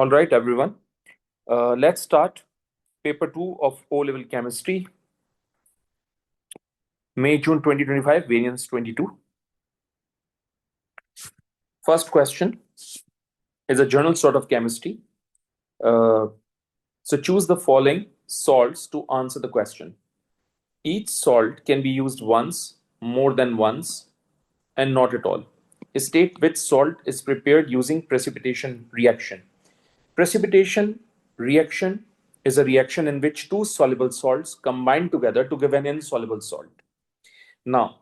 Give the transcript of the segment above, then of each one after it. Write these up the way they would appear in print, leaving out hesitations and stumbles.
All right, everyone. Let's start paper 2 of O-level chemistry, May-June 2025, variance 22. First question is a general sort of chemistry. So choose the following salts to answer the question. Each salt can be used once, more than once, and not at all. State which salt is prepared using precipitation reaction. Precipitation reaction is a reaction in which two soluble salts combine together to give an insoluble salt. Now,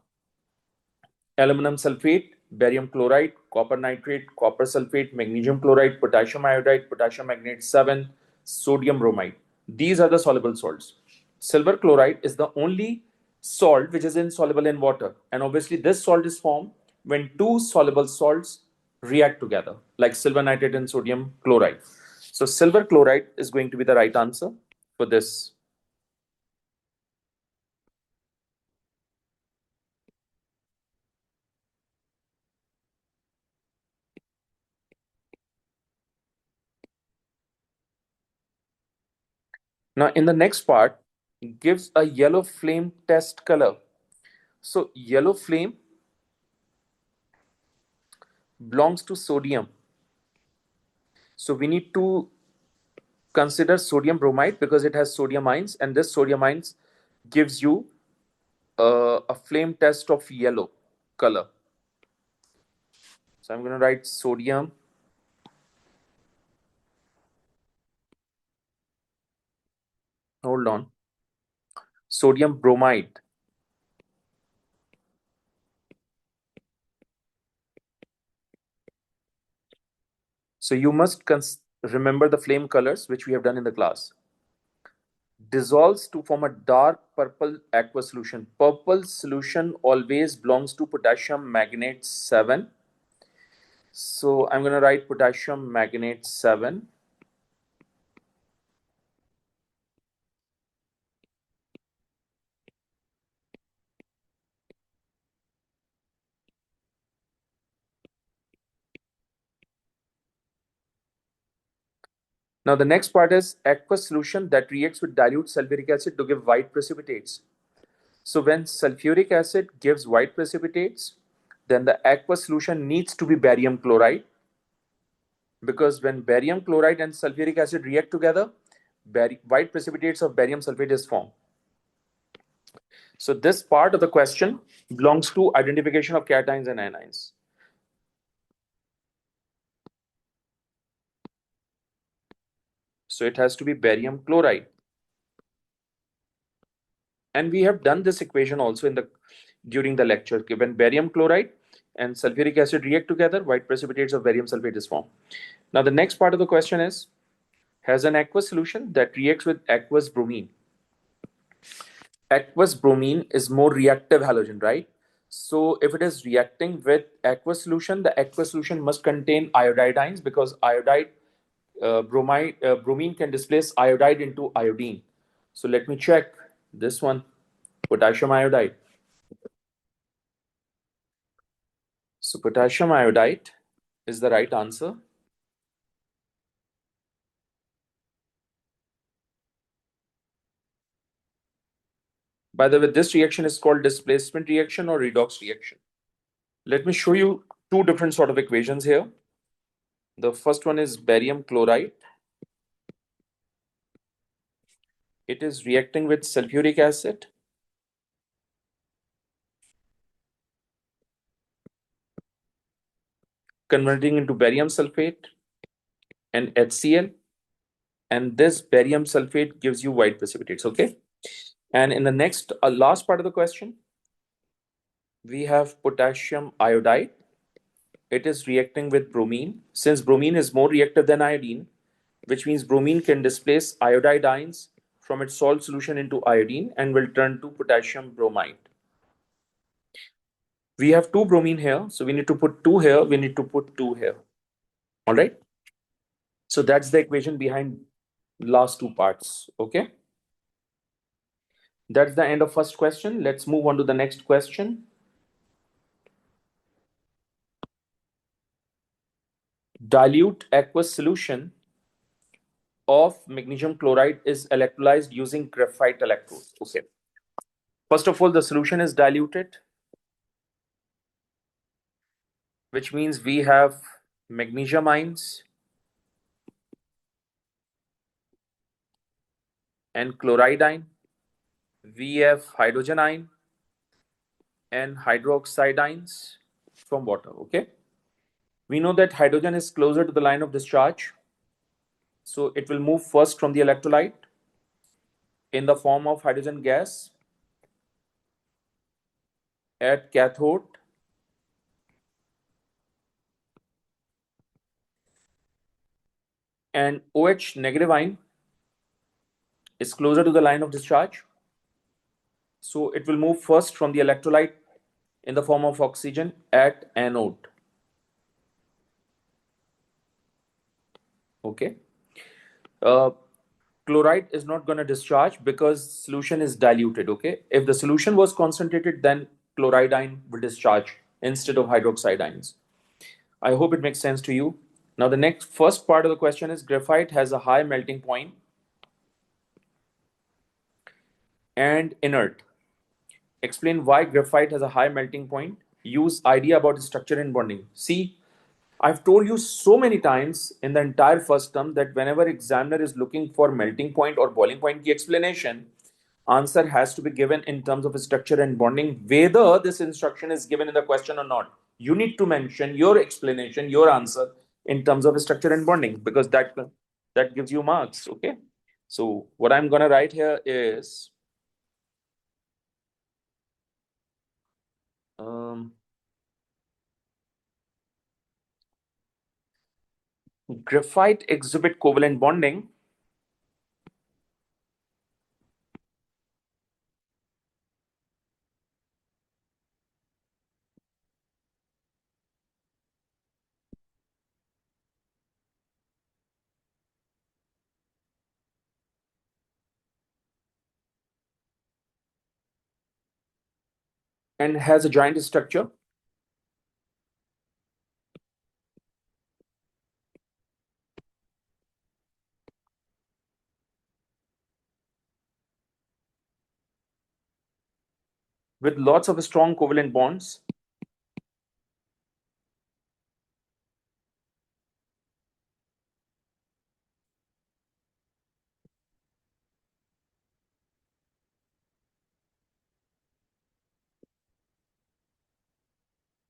aluminum sulfate, barium chloride, copper nitrate, copper sulfate, magnesium chloride, potassium iodide, potassium magnate 7, sodium bromide. These are the soluble salts. Silver chloride is the only salt which is insoluble in water. And obviously, this salt is formed when two soluble salts react together, like silver nitrate and sodium chloride. So, silver chloride is going to be the right answer for this. Now, in the next part, gives a yellow flame test color. So, yellow flame belongs to sodium. So, we need to consider sodium bromide because it has sodium ions, and this sodium ions gives you a flame test of yellow color. So, I'm going to write sodium hold on, sodium bromide. So you must remember the flame colors which we have done in the class. Dissolves to form a dark purple aqueous solution. Purple solution always belongs to potassium magnate 7. So I'm going to write potassium magnate 7. Now the next part is aqueous solution that reacts with dilute sulfuric acid to give white precipitates. So when sulfuric acid gives white precipitates, then the aqueous solution needs to be barium chloride, because when barium chloride and sulfuric acid react together, white precipitates of barium sulfate is formed. So this part of the question belongs to identification of cations and anions. So it has to be barium chloride. And we have done this equation also during the lecture. When barium chloride and sulfuric acid react together, white precipitates of barium sulfate is formed. Now the next part of the question is, has an aqueous solution that reacts with aqueous bromine. Aqueous bromine is more reactive halogen, right? So if it is reacting with aqueous solution, the aqueous solution must contain iodide ions, because bromine can displace iodide into iodine. So let me check this one, potassium iodide. So potassium iodide is the right answer. By the way, this reaction is called displacement reaction or redox reaction. Let me show you two different sort of equations here. The first one is barium chloride. It is reacting with sulfuric acid. Converting into barium sulfate and HCl. And this barium sulfate gives you white precipitates, okay? And in the next, last part of the question, we have potassium iodide. It is reacting with bromine. Since bromine is more reactive than iodine, which means bromine can displace iodide ions from its salt solution into iodine and will turn to potassium bromide. We have two bromine here, so we need to put 2 here, we need to put 2 here. All right? So that's the equation behind last two parts, okay? That's the end of first question. Let's move on to the next question. Dilute aqueous solution of magnesium chloride is electrolyzed using graphite electrodes? Okay. First of all, the solution is diluted, which means we have magnesium ions and chloride ion. We have hydrogen ion and hydroxide ions from water. Okay. We know that hydrogen is closer to the line of discharge, so it will move first from the electrolyte in the form of hydrogen gas at cathode, and OH negative ion is closer to the line of discharge, so it will move first from the electrolyte in the form of oxygen at anode. Okay. Uh, Chloride is not going to discharge because solution is diluted. Okay. If the solution was concentrated, then chloride ion will discharge instead of hydroxide ions. I hope it makes sense to you. Now, the next first part of the question is graphite has a high melting point and inert. Explain why graphite has a high melting point. Use idea about structure and bonding. See, I've told you so many times in the entire first term that whenever examiner is looking for melting point or boiling point key explanation, answer has to be given in terms of structure and bonding, whether this instruction is given in the question or not. You need to mention your explanation, your answer in terms of structure and bonding, because that gives you marks. Okay. So what I'm gonna write here is um, graphite exhibit covalent bonding and has a giant structure. With lots of strong covalent bonds.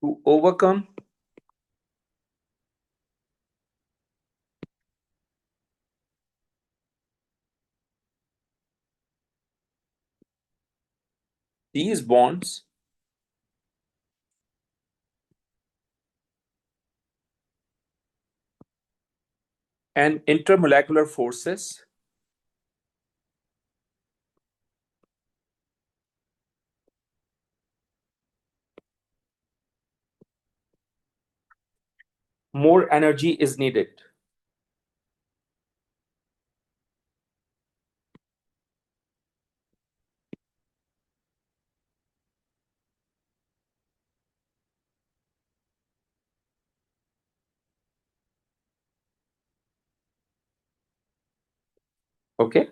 To overcome these bonds, and intermolecular forces more energy is needed. Okay.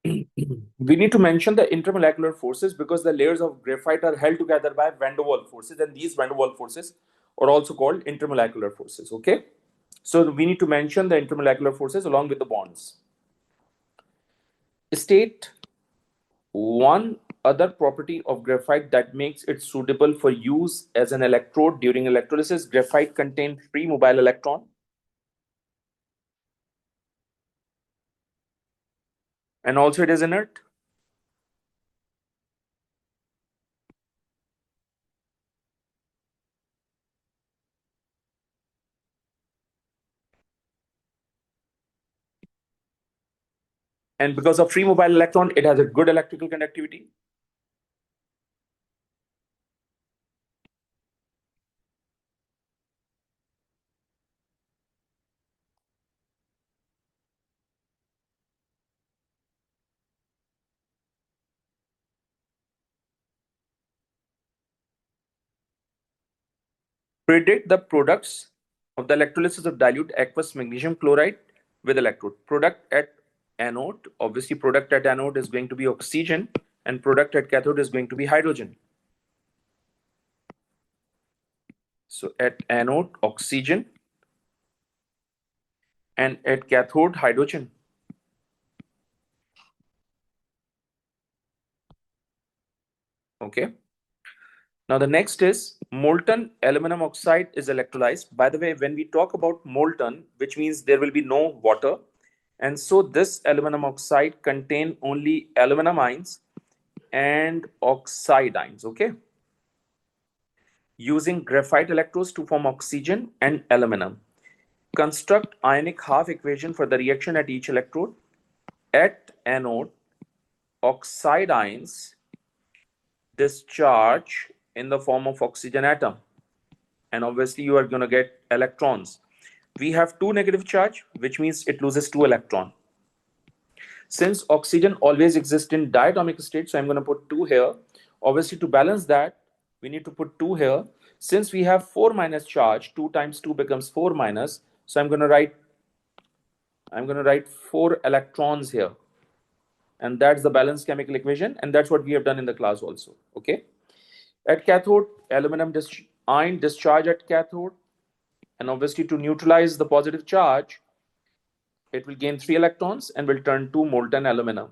We need to mention the intermolecular forces because the layers of graphite are held together by van der Waals forces, and these van der Waals forces are also called intermolecular forces. Okay. So we need to mention the intermolecular forces along with the bonds. State one other property of graphite that makes it suitable for use as an electrode during electrolysis. Graphite contains free mobile electron, and also it is inert. And because of free mobile electron, it has a good electrical conductivity. Predict the products of the electrolysis of dilute aqueous magnesium chloride. with electrode. Product at anode, obviously product at anode is going to be oxygen, and product at cathode is going to be hydrogen. So at anode, oxygen, and at cathode, hydrogen. Okay. Now the next is molten aluminum oxide is electrolyzed. By the way, when we talk about molten, which means there will be no water, and so this aluminum oxide contain only aluminum ions and oxide ions, okay? Using graphite electrodes to form oxygen and aluminum. Construct ionic half equation for the reaction at each electrode. At anode, oxide ions discharge in the form of oxygen atom, and obviously you are going to get electrons. We have two negative charge, which means it loses two electron. Since oxygen always exists in diatomic state, so I'm going to put 2 here. Obviously, to balance that, we need to put 2 here. Since we have 4 minus charge, 2 times 2 becomes 4 minus. So I'm going to write 4 electrons here. And that's the balanced chemical equation, and that's what we have done in the class also. Okay. At cathode, aluminum ion discharge at cathode, and obviously to neutralize the positive charge, it will gain 3 electrons and will turn to molten aluminum.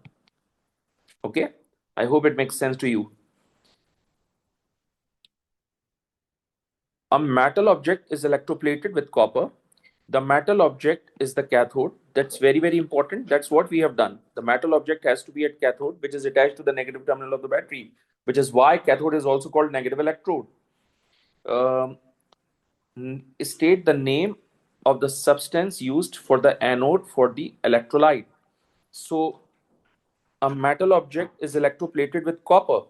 Okay, I hope it makes sense to you. A metal object is electroplated with copper. The metal object is the cathode. That's very, very important. That's what we have done. The metal object has to be at cathode, which is attached to the negative terminal of the battery, which is why cathode is also called negative electrode. State the name of the substance used for the anode for the electrolyte. So a metal object is electroplated with copper.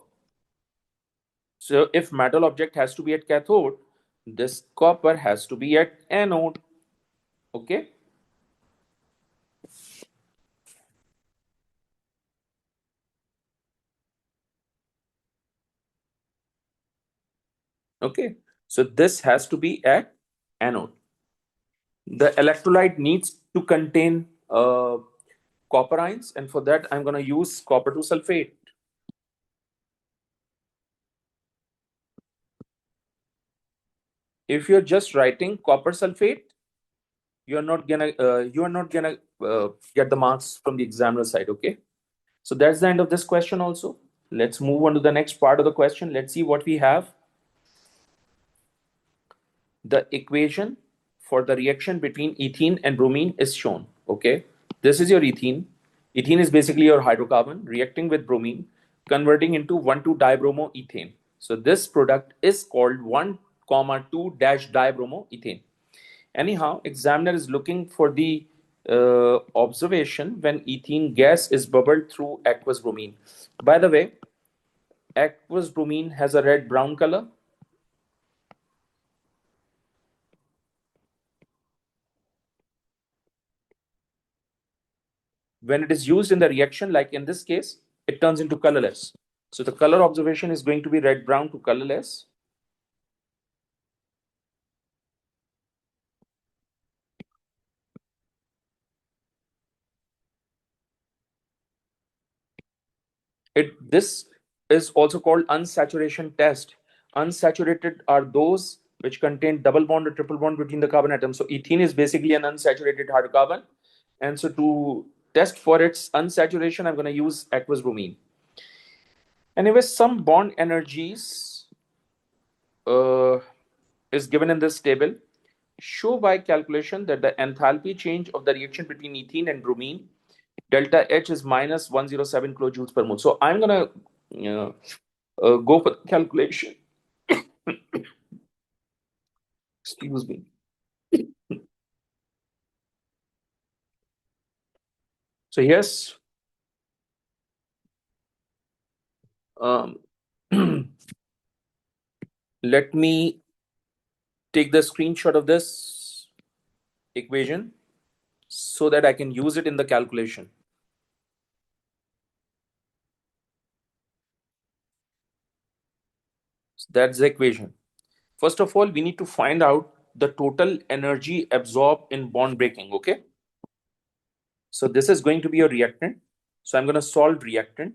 So if metal object has to be at cathode, this copper has to be at anode. Okay. Okay. So this has to be at anode. The electrolyte needs to contain copper ions, and for that I'm going to use copper 2 sulfate. If you're just writing copper sulfate, you are not gonna get the marks from the examiner side. Okay, so that's the end of this question also. Let's move on to the next part of the question. Let's see what we have. The equation for the reaction between ethene and bromine is shown. Okay, this is your ethene. Ethene is basically your hydrocarbon reacting with bromine, converting into 1,2-dibromoethane. So this product is called 1,2-dibromoethane. Anyhow, examiner is looking for the observation when ethene gas is bubbled through aqueous bromine. By the way, aqueous bromine has a red-brown color. When it is used in the reaction, like in this case, it turns into colorless. So the color observation is going to be red-brown to colorless. This is also called unsaturation test. Unsaturated are those which contain double bond or triple bond between the carbon atoms. So ethene is basically an unsaturated hydrocarbon. And so to test for its unsaturation, I'm going to use aqueous bromine. Anyway, some bond energies is given in this table. Show by calculation that the enthalpy change of the reaction between ethene and bromine, delta H, is minus 107 kilojoules per mole. So I'm going to go for the calculation. Excuse me. So yes, um, let me take the screenshot of this equation so that I can use it in the calculation. So that's the equation. First of all, we need to find out the total energy absorbed in bond breaking. Okay. So this is going to be a reactant. So I'm going to solve reactant.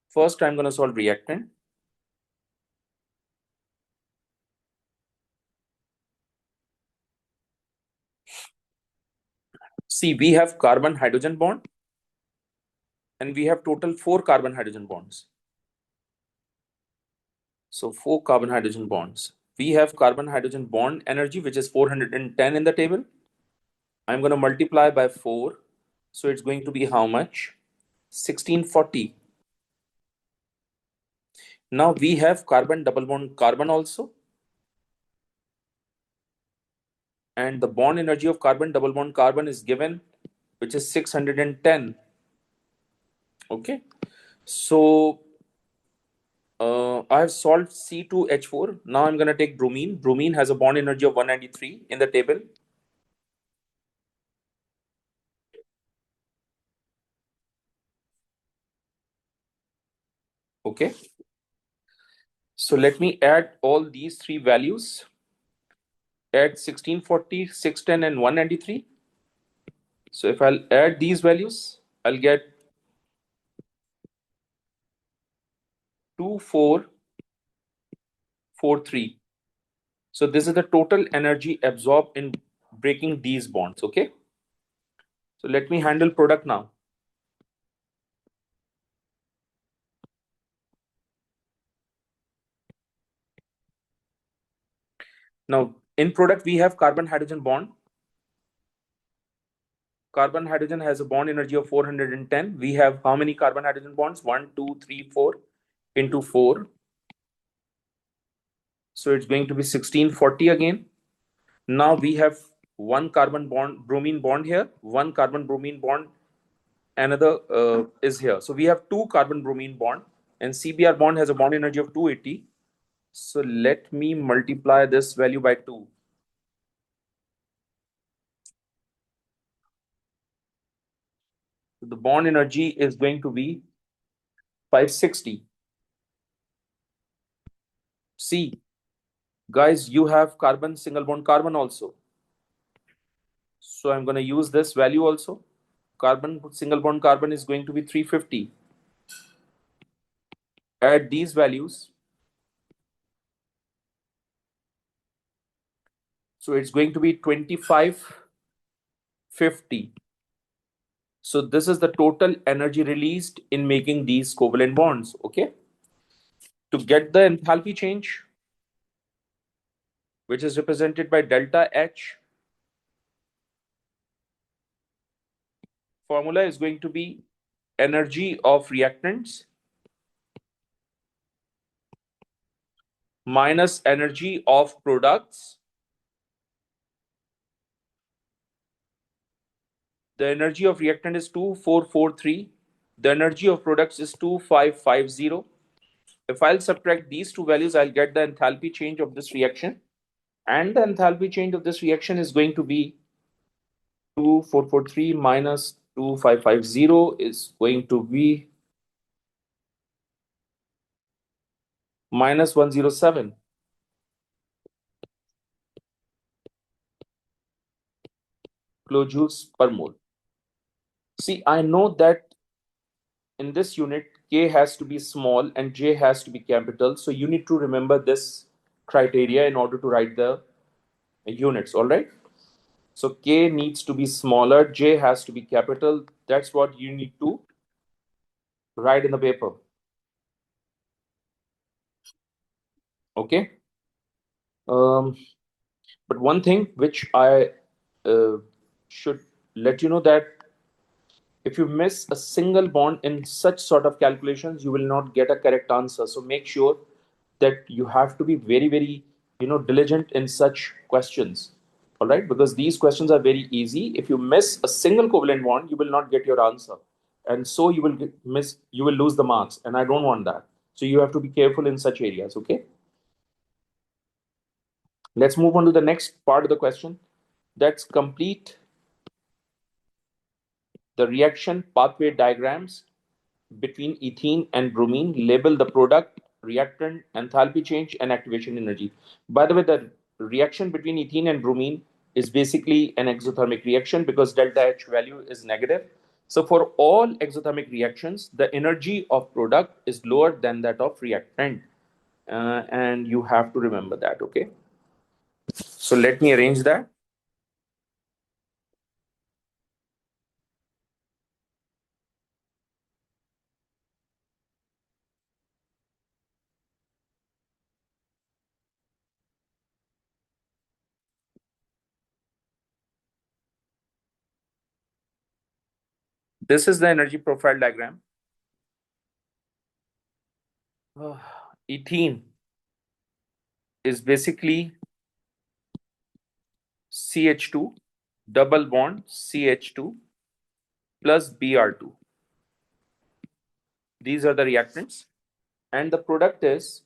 First, I'm going to solve reactant. See, we have carbon-hydrogen bond, and we have total 4 carbon-hydrogen bonds. So 4 carbon-hydrogen bonds. We have carbon-hydrogen bond energy, which is 410 in the table. I'm going to multiply by 4. So it's going to be how much? 1640. Now we have carbon double bond carbon also. And the bond energy of carbon double bond carbon is given, which is 610. Okay. So I have solved C2H4. Now I'm going to take bromine. Bromine has a bond energy of 193 in the table. Okay. So let me add all these three values. Add 1640, 610, and 193. So if I'll add these values, I'll get 2443. So this is the total energy absorbed in breaking these bonds. Okay. So let me handle product now. Now in product, we have carbon hydrogen bond. Carbon hydrogen has a bond energy of 410. We have how many carbon hydrogen bonds? 1, 2, 3, 4 into 4. So it's going to be 1640 again. Now we have one carbon bond, bromine bond here, one carbon bromine bond, another is here. So we have two carbon bromine bond, and CBr bond has a bond energy of 280. So let me multiply this value by 2. So the bond energy is going to be 560. See, guys, you have carbon single bond carbon also. So I'm going to use this value also. Carbon single bond carbon is going to be 350. Add these values. So it's going to be 2550. So this is the total energy released in making these covalent bonds. Okay. To get the enthalpy change, which is represented by delta H, formula is going to be energy of reactants minus energy of products. The energy of reactant is 2443. The energy of products is 2550. If I'll subtract these two values, I'll get the enthalpy change of this reaction. And the enthalpy change of this reaction is going to be 2443 minus 2550 is going to be minus 107 kilojoules per mole. See, I know that in this unit, K has to be small and J has to be capital. So you need to remember this criteria in order to write the units, all right? So K needs to be smaller, J has to be capital. That's what you need to write in the paper. Okay. But one thing which I should let you know that if you miss a single bond in such sort of calculations, you will not get a correct answer. So make sure that you have to be very, very, diligent in such questions. All right, because these questions are very easy. If you miss a single covalent bond, you will not get your answer, and so you will you will lose the marks. And I don't want that. So you have to be careful in such areas. Okay. Let's move on to the next part of the question. That's complete the reaction pathway diagrams between ethene and bromine, label the product, reactant, enthalpy change, and activation energy. By the way, the reaction between ethene and bromine is basically an exothermic reaction because delta H value is negative. So for all exothermic reactions, the energy of product is lower than that of reactant. And you have to remember that, okay? So let me arrange that. This is the energy profile diagram. Ethene is basically CH2 double bond CH2 plus Br2. These are the reactants. And the product is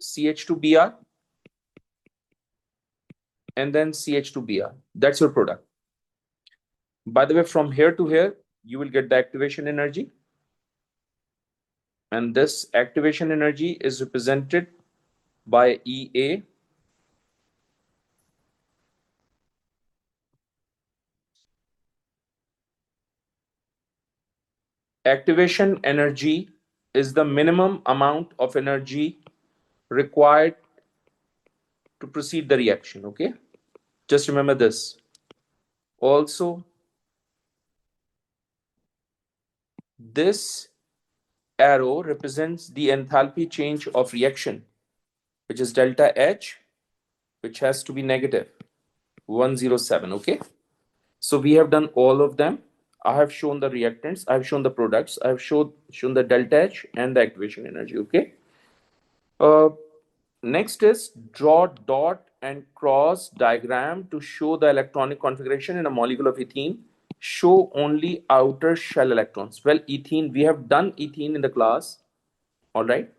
CH2Br and then CH2Br. That's your product. By the way, from here to here, you will get the activation energy. And this activation energy is represented by EA. Activation energy is the minimum amount of energy required to proceed the reaction, okay? Just remember this. Also, this arrow represents the enthalpy change of reaction, which is delta H, which has to be negative 107, okay? So we have done all of them. I have shown the reactants, I have shown the products, I have shown the delta H and the activation energy, okay? Next is draw dot and cross diagram to show the electronic configuration in a molecule of ethene. Show only outer shell electrons. Well, ethene, we have done ethene in the class, all right?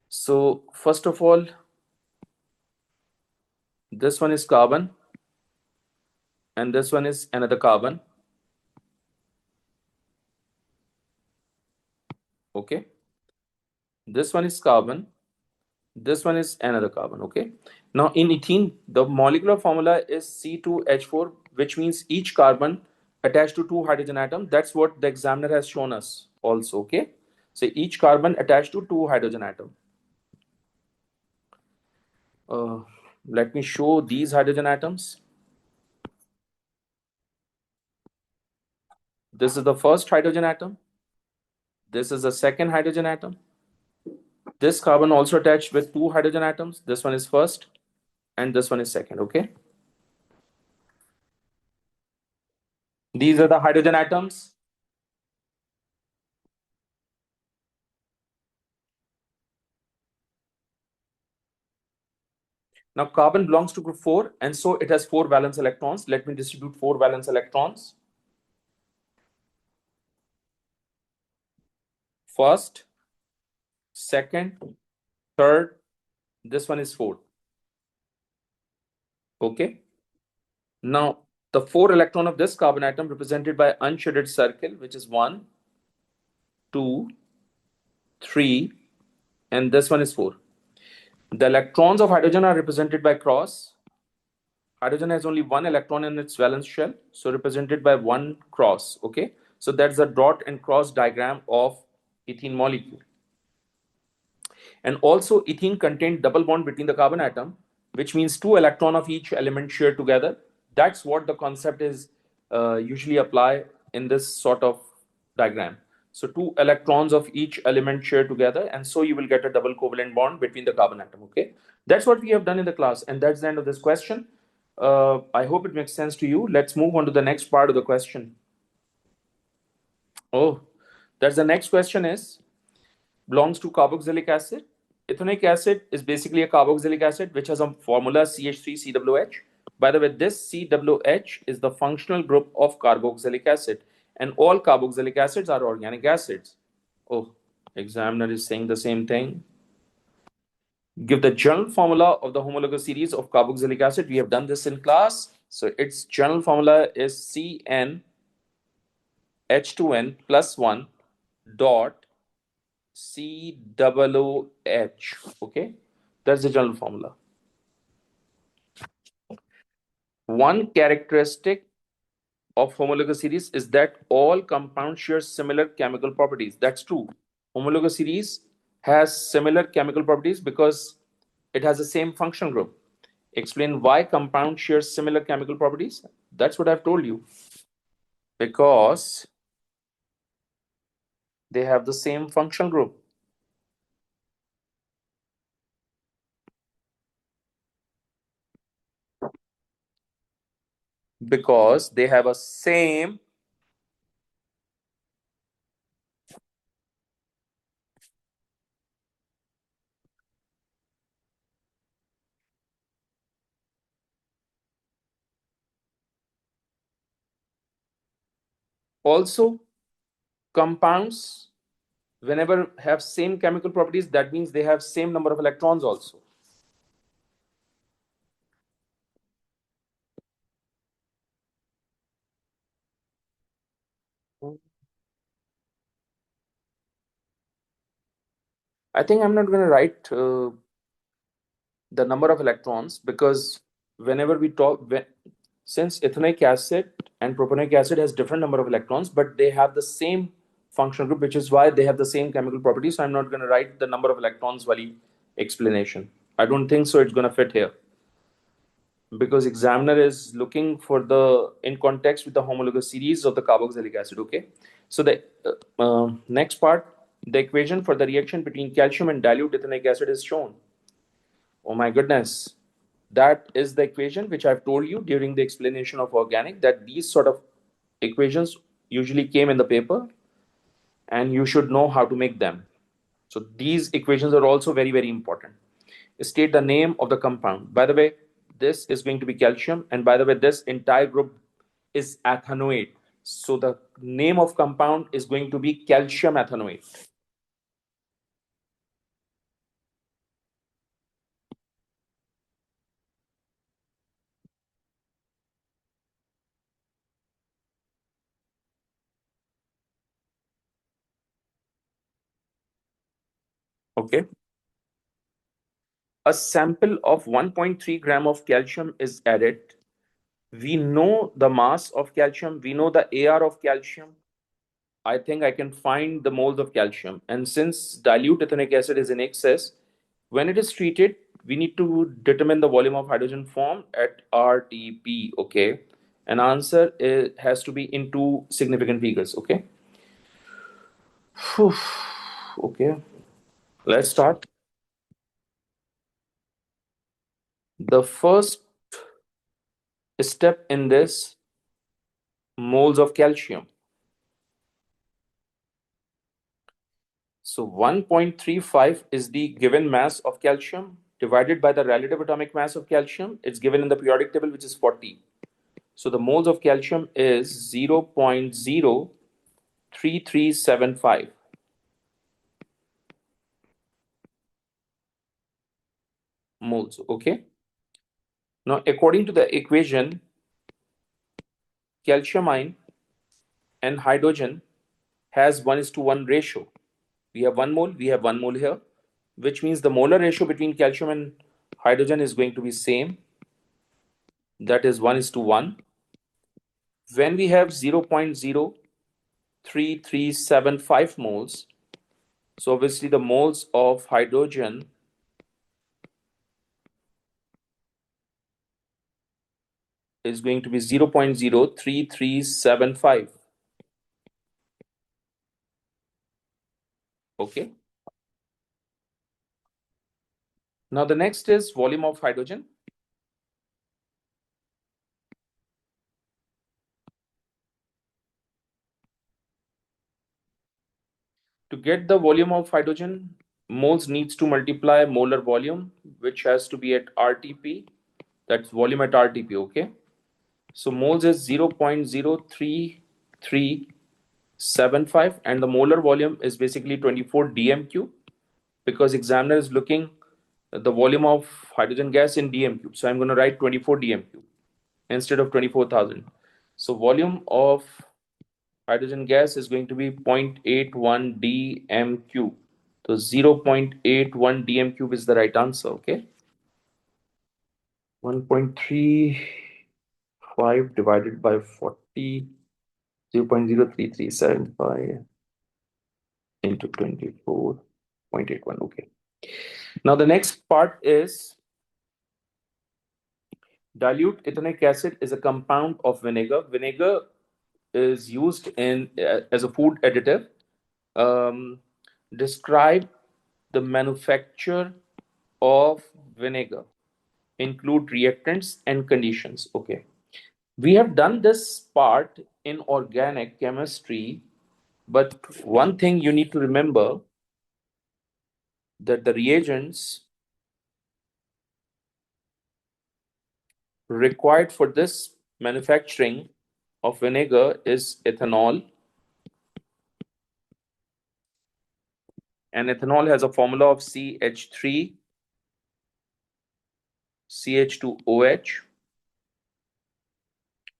So first of all, this one is carbon and this one is another carbon, okay? This one is carbon, this one is another carbon, okay? Now in ethene, the molecular formula is C2H4, which means each carbon attached to 2 hydrogen atoms. That's what the examiner has shown us also, okay? So each carbon attached to 2 hydrogen atoms. Let me show these hydrogen atoms. This is the first hydrogen atom. This is the second hydrogen atom. This carbon also attached with 2 hydrogen atoms. This one is first and this one is second, okay? These are the hydrogen atoms. Now carbon belongs to group 4 and so it has 4 valence electrons. Let me distribute 4 valence electrons. First, second, third, this one is 4. Okay. Now the 4 electron of this carbon atom represented by unshaded circle, which is 1, 2, 3, and this one is 4. The electrons of hydrogen are represented by cross. Hydrogen has only 1 electron in its valence shell, so represented by 1 cross, okay? So that's the dot and cross diagram of ethene molecule. And also ethene contained double bond between the carbon atom, which means 2 electron of each element shared together. That's what the concept is usually apply in this sort of diagram. So 2 electrons of each element share together, and so you will get a double covalent bond between the carbon atom, okay? That's what we have done in the class, and that's the end of this question. I hope it makes sense to you. Let's move on to the next part of the question. Oh, that's the next question is, belongs to carboxylic acid. Ethanoic acid is basically a carboxylic acid which has a formula CH3COOH. By the way, this COOH is the functional group of carboxylic acid, and all carboxylic acids are organic acids. Oh, examiner is saying the same thing. Give the general formula of the homologous series of carboxylic acid. We have done this in class. So its general formula is CnH2n plus 1 dot COOH. Okay, that's the general formula. One characteristic of homologous series is that all compounds share similar chemical properties. That's true. Homologous series has similar chemical properties because it has the same functional group. Explain why compounds share similar chemical properties. That's what I've told you. Because they have the same functional group. Because they have a same also compounds whenever have same chemical properties, that means they have same number of electrons also. I think I'm not going to write the number of electrons because whenever we talk, since ethanoic acid and propanoic acid has different number of electrons, but they have the same functional group, which is why they have the same chemical properties. So I'm not going to write the number of electrons while explanation. I don't think so. It's going to fit here because examiner is looking for the in context with the homologous series of the carboxylic acid. Okay, so the next part, the equation for the reaction between calcium and dilute ethanoic acid is shown. Oh my goodness, that is the equation which I've told you during the explanation of organic, that these sort of equations usually came in the paper and you should know how to make them. So these equations are also very, very important. State the name of the compound. By the way, this is going to be calcium, and by the way, this entire group is ethanoate. So the name of compound is going to be calcium ethanoate. Okay. A sample of 1.3 gram of calcium is added. We know the mass of calcium, we know the AR of calcium. I think I can find the moles of calcium. And since dilute ethanoic acid is in excess, when it is treated, we need to determine the volume of hydrogen formed at RTP. Okay. And answer has to be in two significant figures. Okay. Whew. Okay. Let's start. The first step in this, moles of calcium. So 1.35 is the given mass of calcium divided by the relative atomic mass of calcium. It's given in the periodic table, which is 40. So the moles of calcium is 0.03375 moles. Okay. Now, according to the equation, calcium ion and hydrogen has 1:1 ratio. We have 1 mole, we have 1 mole here, which means the molar ratio between calcium and hydrogen is going to be same. That is 1:1. When we have 0.03375 moles, so obviously the moles of hydrogen is going to be 0.03375. Okay. Now the next is volume of hydrogen. To get the volume of hydrogen, moles needs to multiply molar volume, which has to be at RTP. That's volume at RTP. Okay. So moles is 0.03375 and the molar volume is basically 24 dm3 because examiner is looking at the volume of hydrogen gas in dm3. So I'm going to write 24 dm3 instead of 24,000. So volume of hydrogen gas is going to be 0.81 dm3. So 0.81 dm cube is the right answer. Okay. 1.35 divided by 40, 0.03375 into 24.81. Okay. Now the next part is dilute ethanoic acid is a compound of vinegar. Vinegar is used in as a food additive. Describe the manufacture of vinegar. Include reactants and conditions. Okay. We have done this part in organic chemistry, but one thing you need to remember that the reagents required for this manufacturing of vinegar is ethanol, and ethanol has a formula of CH3 CH2OH,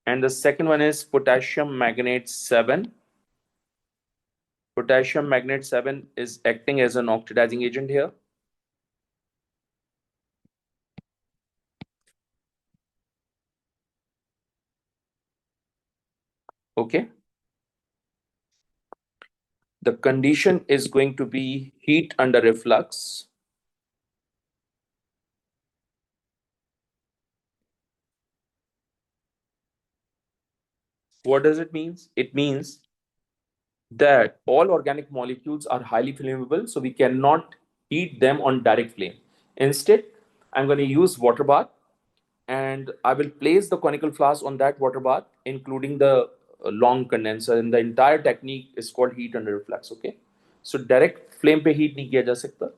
and the second one is potassium magnate 7. Potassium magnate 7 is acting as an oxidizing agent here. Okay. The condition is going to be heat under reflux. What does it mean? It means that all organic molecules are highly flammable, so we cannot heat them on direct flame. Instead, I'm going to use water bath, and I will place the conical flask on that water bath, including the long condenser, and the entire technique is called heat under reflux. Okay, so direct flame पे heat नहीं किया जा सकता.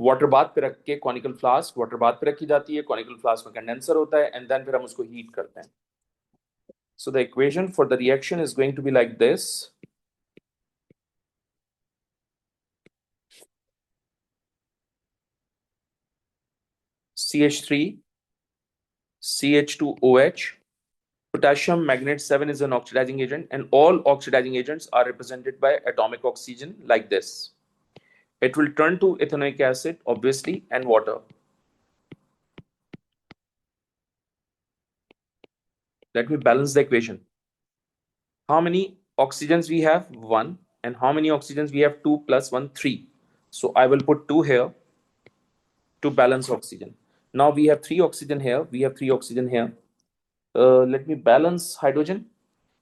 Water bath पे रख के conical flask water bath पे रखी जाती है, कॉनिकल फ्लास्क में कंडेंसर होता है, एंड देन फिर हम उसको हीट करते हैं. So the equation for the reaction is going to be like this. CH3 CH2OH. Potassium magnate 7 is an oxidizing agent, and all oxidizing agents are represented by atomic oxygen like this. It will turn to ethanoic acid, obviously, and water. Let me balance the equation. How many oxygens we have? 1. And how many oxygens we have? 2 plus 1, 3. So I will put 2 here to balance oxygen. Now we have 3 oxygen here. We have 3 oxygen here. Let me balance hydrogen.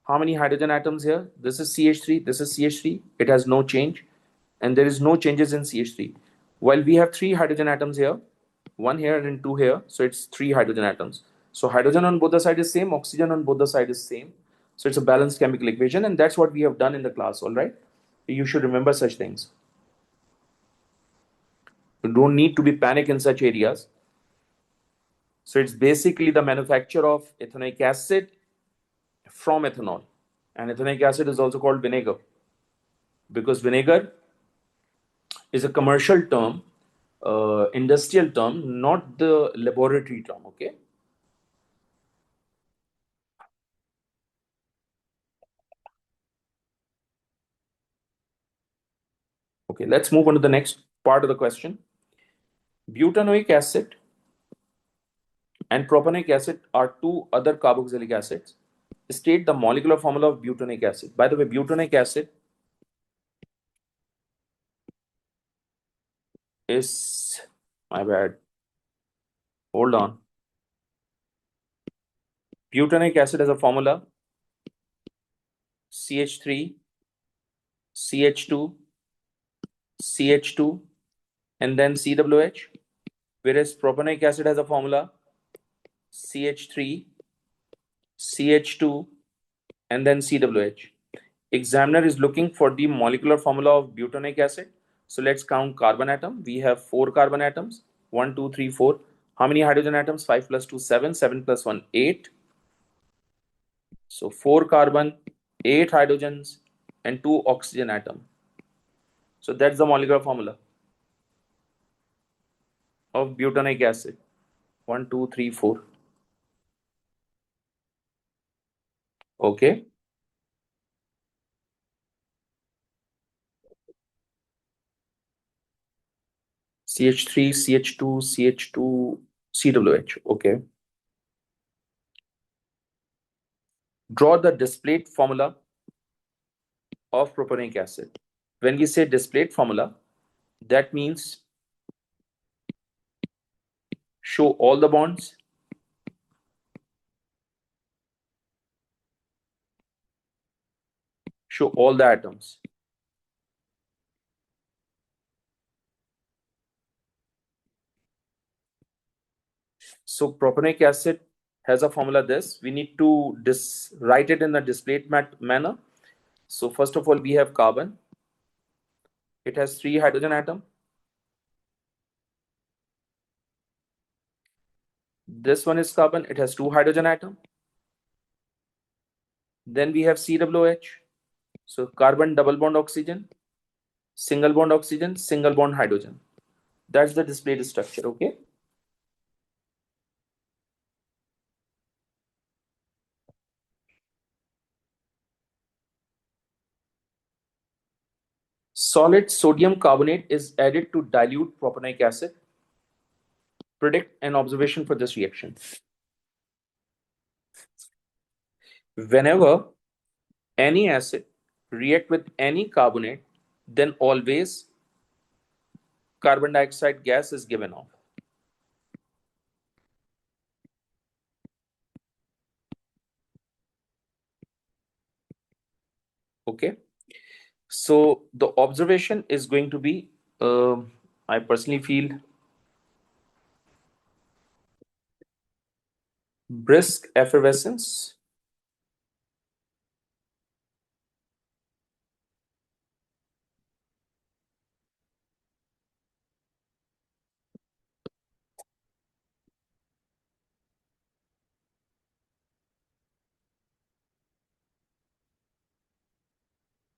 How many hydrogen atoms here? This is CH3, this is CH3. It has no change, and there is no changes in CH3. While we have 3 hydrogen atoms here, 1 here and 2 here, so it's 3 hydrogen atoms. So hydrogen on both the sides is same, oxygen on both the sides is same. So it's a balanced chemical equation, and that's what we have done in the class, all right? You should remember such things. You don't need to be panic in such areas. So it's basically the manufacture of ethanoic acid from ethanol. And ethanoic acid is also called vinegar, because vinegar is a commercial term, industrial term, not the laboratory term. Okay. Okay, let's move on to the next part of the question. Butanoic acid and propanoic acid are two other carboxylic acids. State the molecular formula of butanoic acid. By the way, butanoic acid is, my bad. Hold on. Butanoic acid has a formula CH3, CH2, CH2, and then CWH. Whereas propanoic acid has a formula CH3, CH2, and then CWH. Examiner is looking for the molecular formula of butanoic acid. So let's count carbon atom. We have 4 carbon atoms. 1, 2, 3, 4. How many hydrogen atoms? 5 plus 2, 7. 7 plus 1, 8. So 4 carbon, 8 hydrogens, and 2 oxygen atom. So that's the molecular formula of butanoic acid. 1, 2, 3, 4. Okay. CH3, CH2, CH2, CWH. Okay. Draw the displayed formula of propanoic acid. When we say displayed formula, that means show all the bonds, show all the atoms. So propanoic acid has a formula this. We need to write it in a displayed manner. So first of all, we have carbon. It has 3 hydrogen atoms. This one is carbon. It has 2 hydrogen atoms. Then we have CWH. So carbon double bond oxygen, single bond oxygen, single bond hydrogen. That's the displayed structure. Okay. Solid sodium carbonate is added to dilute propanoic acid. Predict an observation for this reaction. Whenever any acid react with any carbonate, then always carbon dioxide gas is given off. Okay. So the observation is going to be, I personally feel, brisk effervescence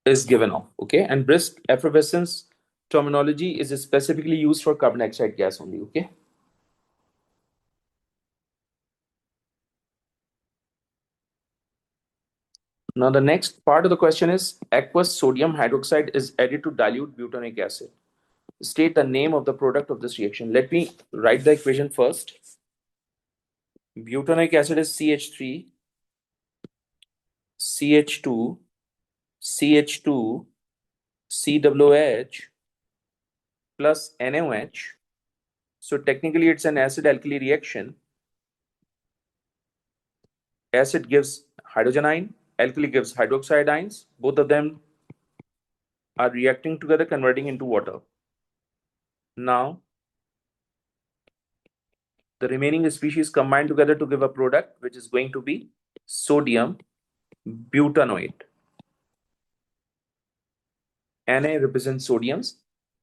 is given off. Okay. And brisk effervescence terminology is specifically used for carbon dioxide gas only. Okay. Now the next part of the question is aqueous sodium hydroxide is added to dilute butanoic acid. State the name of the product of this reaction. Let me write the equation first. Butanoic acid is CH3, CH2, CH2, CWH plus NaOH. So technically it's an acid-alkali reaction. Acid gives hydrogen ion, alkali gives hydroxide ions. Both of them are reacting together, converting into water. Now, the remaining species combine together to give a product which is going to be sodium butanoate. Na represents sodiums,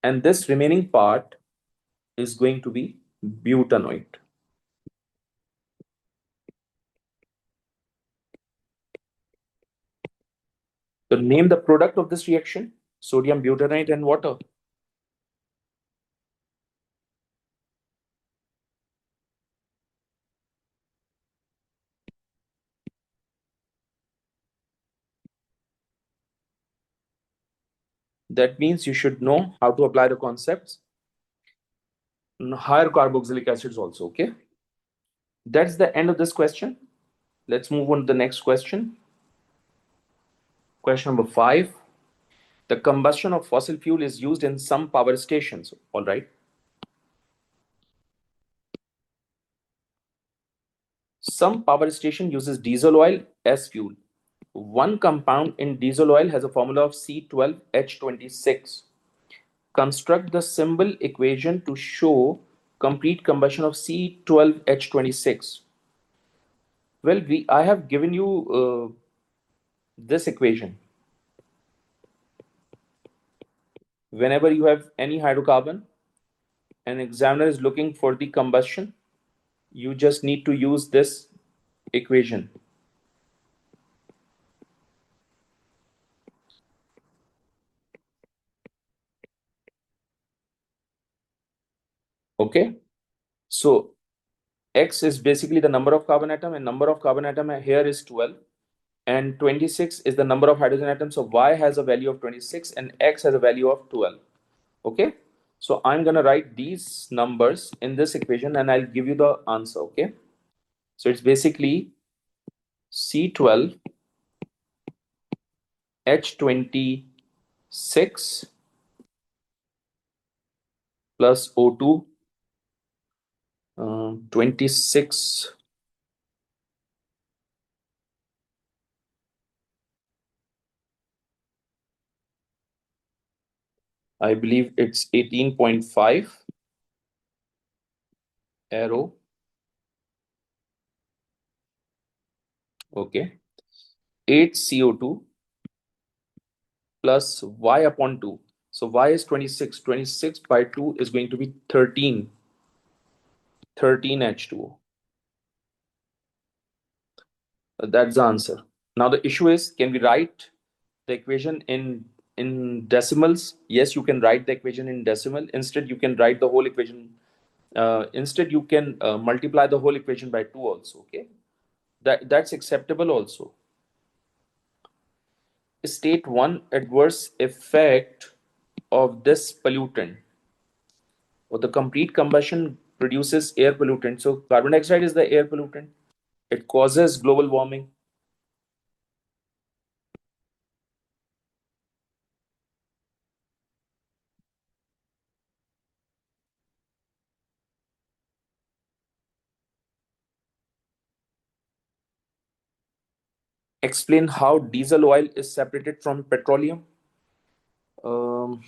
and this remaining part is going to be butanoate. So name the product of this reaction, sodium butanoate and water. That means you should know how to apply the concepts. Higher carboxylic acids also, okay? That's the end of this question. Let's move on to the next question. Question number 5. The combustion of fossil fuel is used in some power stations, all right? Some power station uses diesel oil as fuel. One compound in diesel oil has a formula of C12H26. Construct the symbol equation to show complete combustion of C12H26. Well, I have given you this equation. Whenever you have any hydrocarbon, an examiner is looking for the combustion, you just need to use this equation. Okay, so X is basically the number of carbon atom, and number of carbon atom here is 12, and 26 is the number of hydrogen atoms. So Y has a value of 26 and X has a value of 12. Okay, So I'm gonna write these numbers in this equation and I'll give you the answer, okay? So it's basically C12 H26 plus O2 26, I believe it's 18.5 arrow, okay, 8 CO2 plus Y upon 2. So Y is 26. 26 by 2 is going to be 13. 13 H2O. That's the answer. Now the issue is, can we write the equation in decimals? Yes, you can write the equation in decimal. Instead, you can write the whole equation. Instead, you can multiply the whole equation by 2 also. Okay, that's acceptable also. State one adverse effect of this pollutant, or the complete combustion produces air pollutant. So carbon dioxide is the air pollutant. It causes global warming. Explain how diesel oil is separated from petroleum. um,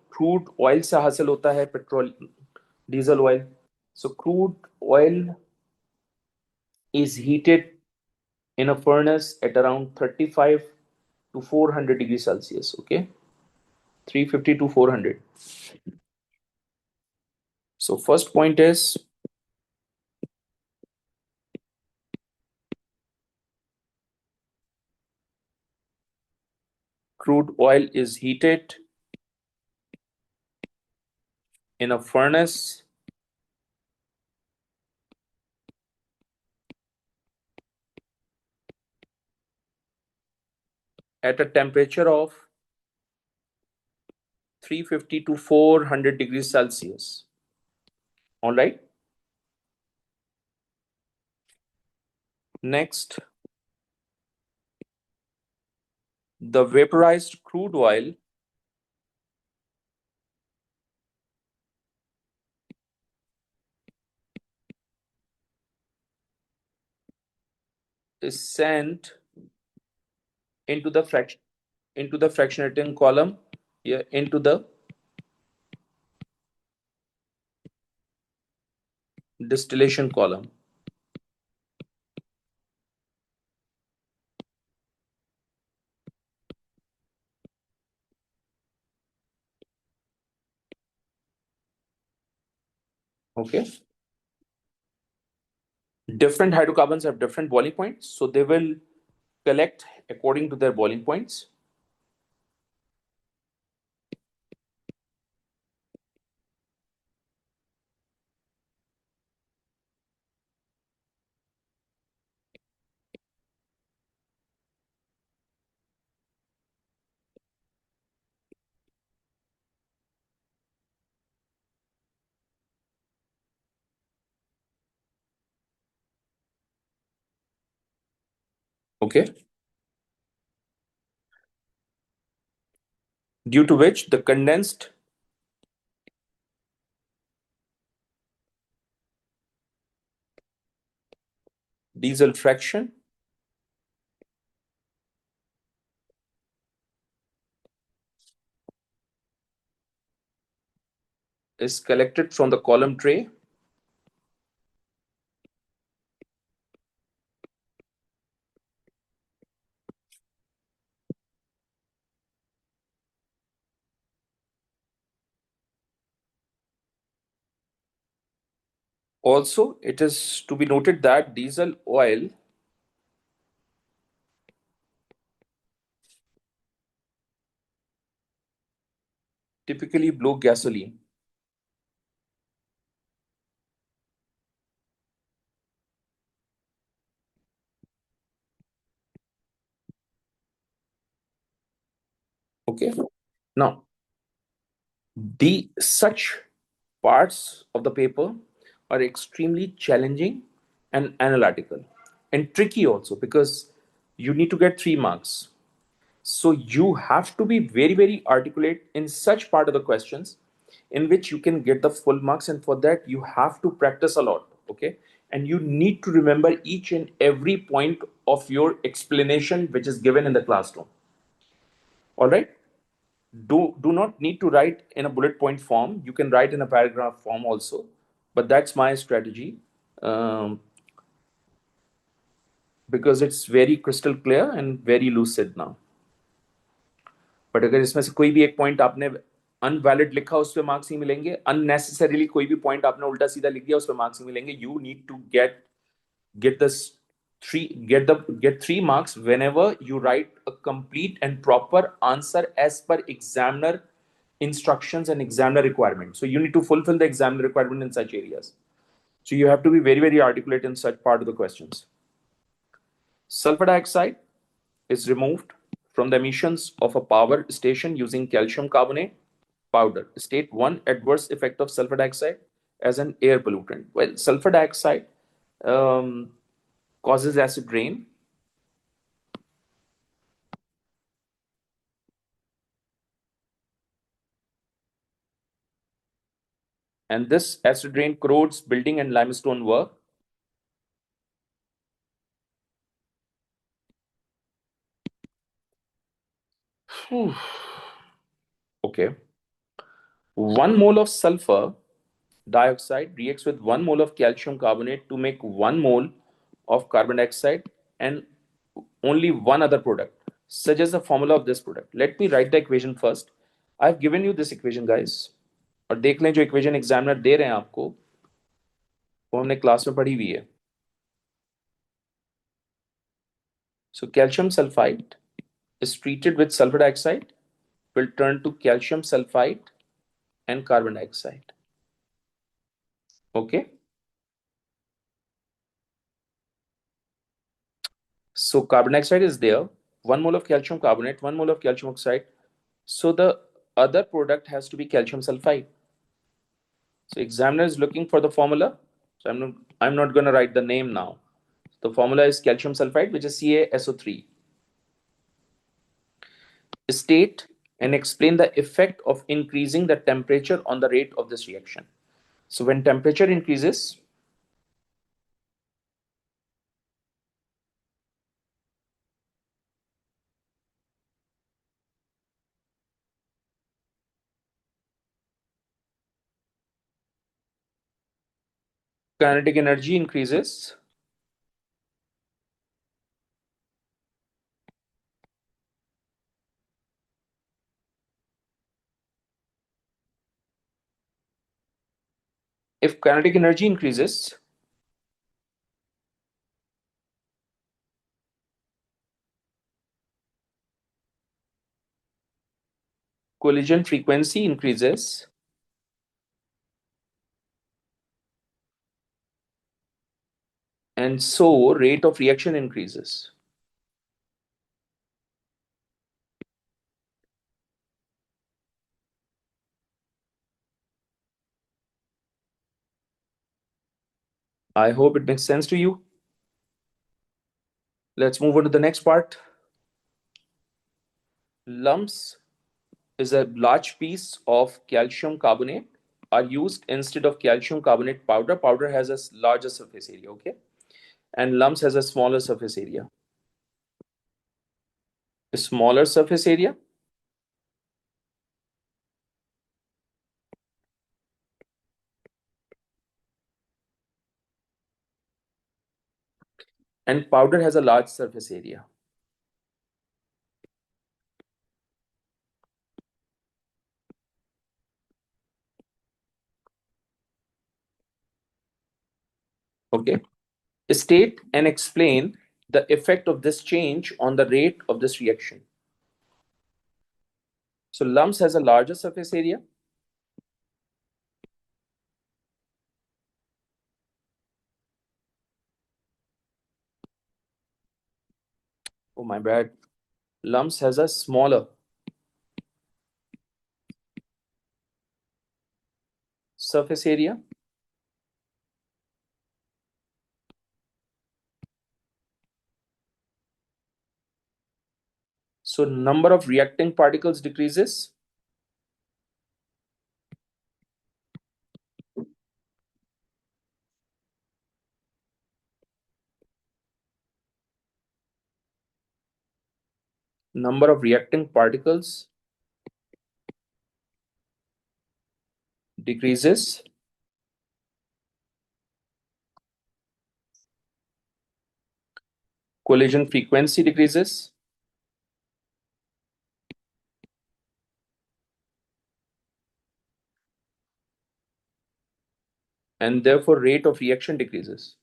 crude oil से हासिल होता है petrol, diesel oil. So crude oil is heated in a furnace at around 35 to 400 degrees Celsius. Okay, 350 to 400. So first point is crude oil is heated in a furnace at a temperature of 350 to 400 degrees Celsius. All right. Next, the vaporized crude oil is sent into the fractionating column, yeah, into the distillation column. Okay. Different hydrocarbons have different boiling points, so they will collect according to their boiling points. Okay. Due to which the condensed diesel fraction is collected from the column tray. Also, it is to be noted that diesel oil typically blow gasoline. Okay. Now, The such parts of the paper are extremely challenging and analytical and tricky also, because you need to get 3 marks. So you have to be very, very articulate in such part of the questions in which you can get the full marks, and for that you have to practice a lot. Okay, and you need to remember each and every point of your explanation which is given in the classroom. All right, do not need to write in a bullet point form. You can write in a paragraph form also, but that's my strategy, um, because it's very crystal clear and very lucid now. But अगर इसमें से कोई भी एक point आपने invalid लिखा, उस पर मार्क्स नहीं मिलेंगे. अननेसेसरीली कोई भी पॉइंट आपने उल्टा सीधा लिख दिया, उस पर मार्क्स नहीं मिलेंगे. You need to get this get 3 marks whenever you write a complete and proper answer as per examiner instructions and examiner requirements. So you need to fulfill the examiner requirement in such areas. So you have to be very, very articulate in such part of the questions. Sulfur dioxide is removed from the emissions of a power station using calcium carbonate powder. State one adverse effect of sulfur dioxide as an air pollutant. Well, sulfur dioxide um, causes acid rain. And this acid rain corrodes building and limestone work. Okay. 1 mole of sulfur dioxide reacts with 1 mole of calcium carbonate to make 1 mole of carbon dioxide and only one other product. Suggest the formula of this product. Let me write the equation first. I've given you this equation, guys. और देख लें जो equation examiner दे रहे हैं आपको, वो हमने class में पढ़ी हुई है. So calcium sulfide is treated with sulfur dioxide will turn to calcium sulfide and carbon dioxide. Okay. So carbon dioxide is there, 1 mole of calcium carbonate, 1 mole of calcium oxide. So the other product has to be calcium sulfide. So examiner is looking for the formula. So I'm not going to write the name now. The formula is calcium sulfide, which is CaSO3. State and explain the effect of increasing the temperature on the rate of this reaction. So when temperature increases, kinetic energy increases. If kinetic energy increases, collision frequency increases. And so rate of reaction increases. I hope it makes sense to you. Let's move on to the next part. Lumps is a large piece of calcium carbonate are used instead of calcium carbonate powder. Powder has a larger surface area, okay? And lumps has a smaller surface area. A smaller surface area. And powder has a large surface area. Okay. State and explain the effect of this change on the rate of this reaction. So lumps has a larger surface area. Oh, my bad. Lumps has a smaller surface area. So number of reacting particles decreases. Number of reacting particles decreases. Collision frequency decreases. And therefore rate of reaction decreases.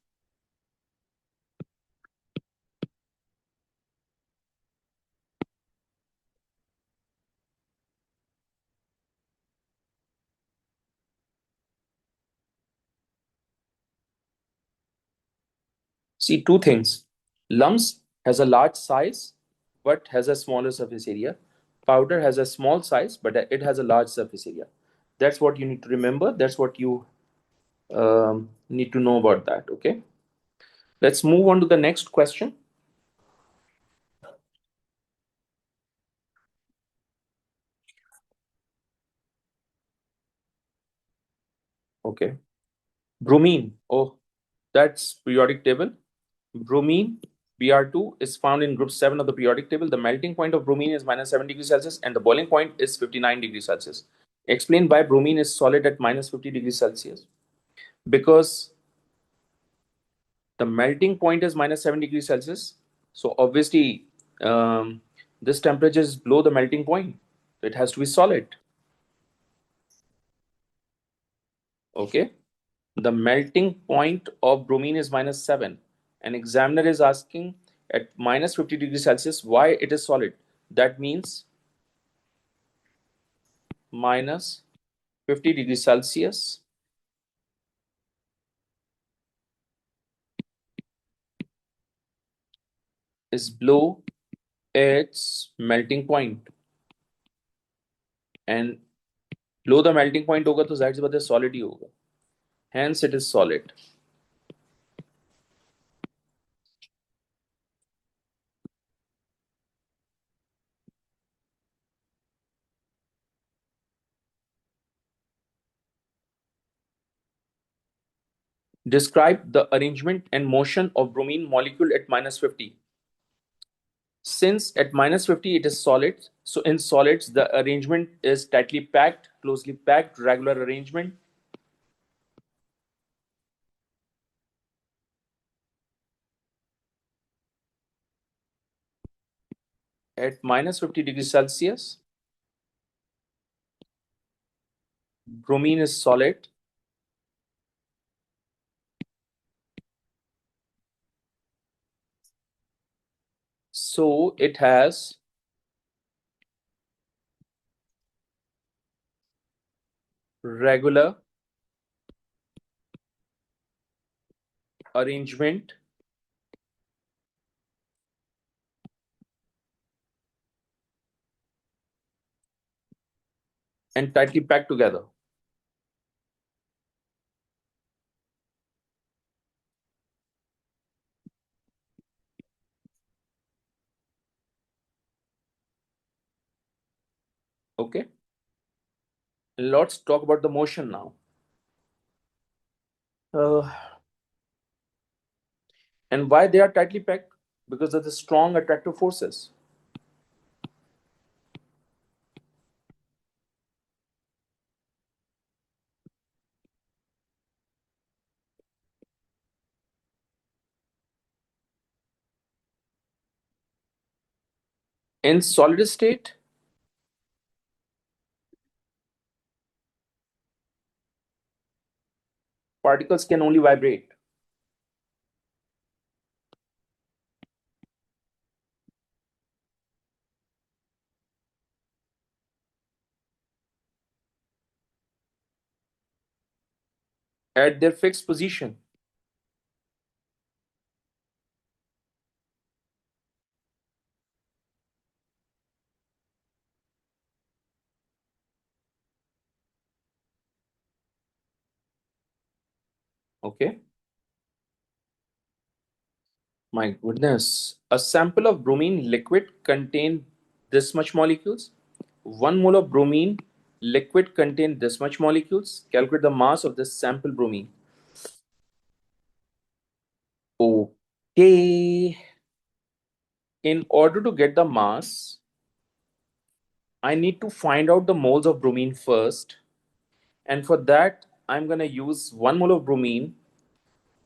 See two things. Lumps has a large size but has a smaller surface area. Powder has a small size but it has a large surface area. That's what you need to remember. That's what you need to know about that. Okay. Let's move on to the next question. Okay. Bromine. Oh, that's periodic table. Bromine, Br2, is found in group 7 of the periodic table. The melting point of bromine is minus 7 degrees Celsius and the boiling point is 59 degrees Celsius. Explain why bromine is solid at minus 50 degrees Celsius. Because the melting point is minus 7 degrees Celsius. So obviously, this temperature is below the melting point. It has to be solid. Okay. The melting point of bromine is minus 7. An examiner is asking at minus 50 degrees Celsius why it is solid. That means minus 50 degrees Celsius is below its melting point. And below the melting point होगा तो जाहिर सी बात है solid ही होगा. Hence it is solid. Describe the arrangement and motion of bromine molecule at minus 50. Since at minus 50 it is solid, so in solids the arrangement is tightly packed, closely packed, regular arrangement. At minus 50 degrees Celsius, bromine is solid. So it has regular arrangement and tightly packed together. Okay. Let's talk about the motion now. Uh, and why they are tightly packed? Because of the strong attractive forces. In solid state, particles can only vibrate. At their fixed position. Okay. My goodness. A sample of bromine liquid contain this much molecules. 1 mole of bromine liquid contain this much molecules. Calculate the mass of this sample bromine. Okay. In order to get the mass, I need to find out the moles of bromine first. And for that, I'm going to use 1 mole of bromine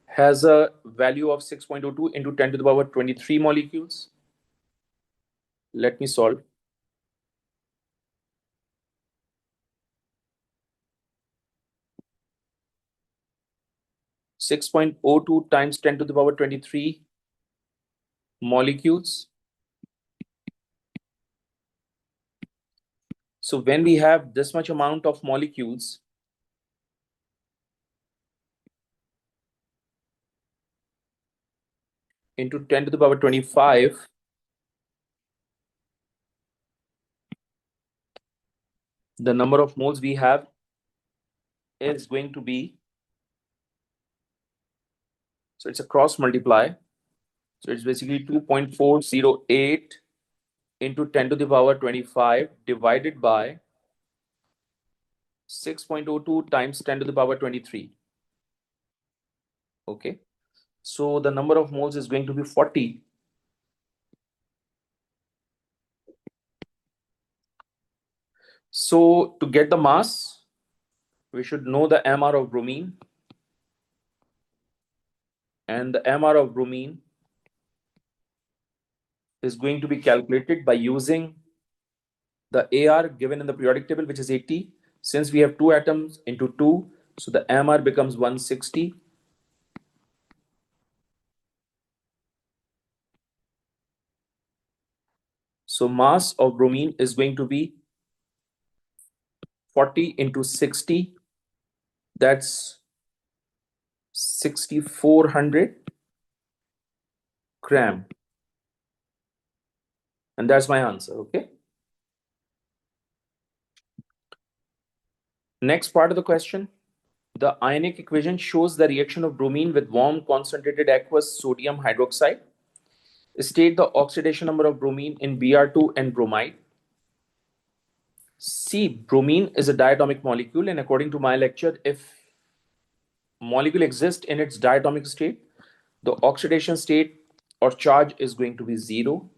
has a value of 6.02 into 10 to the power 23 molecules. Let me solve. 6.02 times 10 to the power 23 molecules. So when we have this much amount of molecules, into 10 to the power 25, the number of moles we have is going to be, so it's a cross multiply. So it's basically 2.408 into 10 to the power 25 divided by 6.02 times 10 to the power 23. Okay. So the number of moles is going to be 40. So to get the mass, we should know the MR of bromine. And the MR of bromine is going to be calculated by using the AR given in the periodic table, which is 80. Since we have 2 atoms into 2, so the MR becomes 160. So mass of bromine is going to be 40 into 60. That's 6,400 gram. And that's my answer, okay? Next part of the question. The ionic equation shows the reaction of bromine with warm concentrated aqueous sodium hydroxide. State the oxidation number of bromine in Br2 and bromide. See, bromine is a diatomic molecule, and according to my lecture, if molecule exists in its diatomic state, the oxidation state or charge is going to be 0.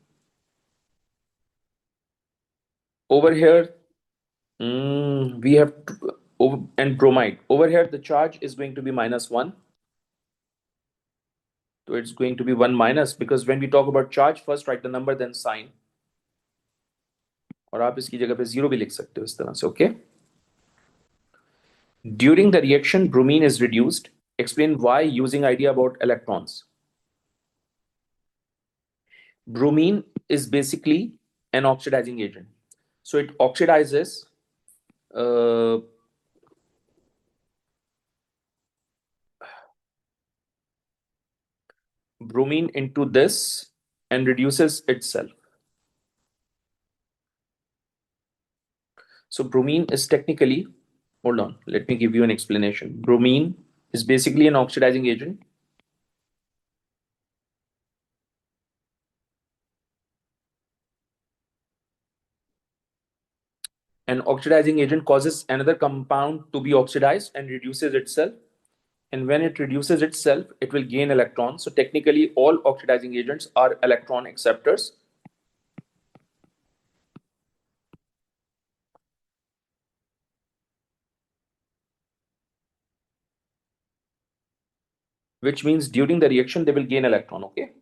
Over here, we have and bromide. Over here, the charge is going to be -1. So it's going to be 1 minus, because when we talk about charge, first write the number, then sign. और आप इसकी जगह पे 0 भी लिख सकते हो इस तरह से, okay? During the reaction, bromine is reduced. Explain why using idea about electrons. Bromine is basically an oxidizing agent. So it oxidizes bromine into this and reduces itself. So bromine is technically, hold on, let me give you an explanation. Bromine is basically an oxidizing agent. An oxidizing agent causes another compound to be oxidized and reduces itself. And when it reduces itself, it will gain electrons. So technically, all oxidizing agents are electron acceptors. Which means during the reaction, they will gain electron, okay?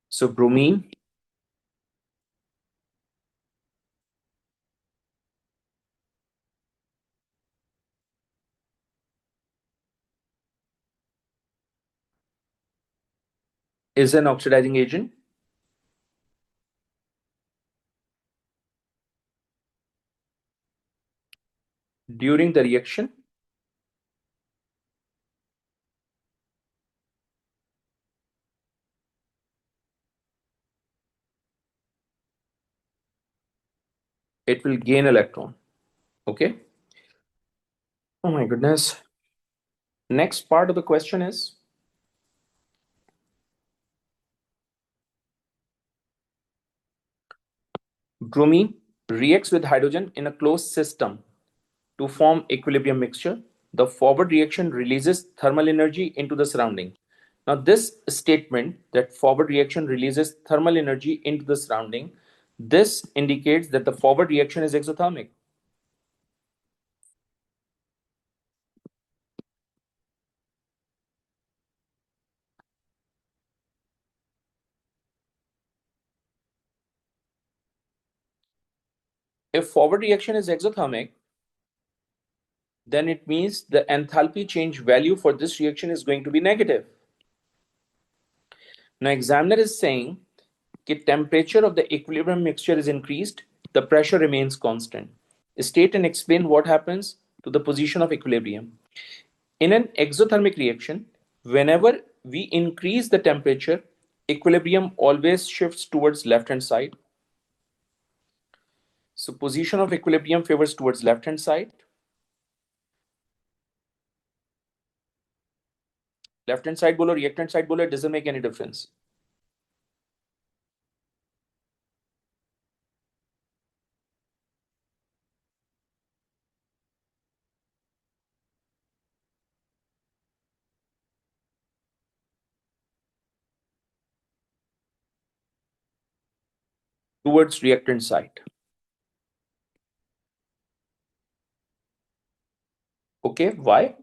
So bromine is an oxidizing agent. During the reaction, it will gain electron, okay? Oh my goodness. Next part of the question is, bromine reacts with hydrogen in a closed system to form equilibrium mixture. The forward reaction releases thermal energy into the surrounding. Now, this statement that forward reaction releases thermal energy into the surrounding, this indicates that the forward reaction is exothermic. If forward reaction is exothermic, then it means the enthalpy change value for this reaction is going to be negative. Now, examiner is saying that temperature of the equilibrium mixture is increased, the pressure remains constant. State and explain what happens to the position of equilibrium. In an exothermic reaction, whenever we increase the temperature, equilibrium always shifts towards left hand side. So position of equilibrium favors towards left hand side. Left hand side bolo, reactant side bolo, it doesn't make any difference. Towards reactant side. Okay, why?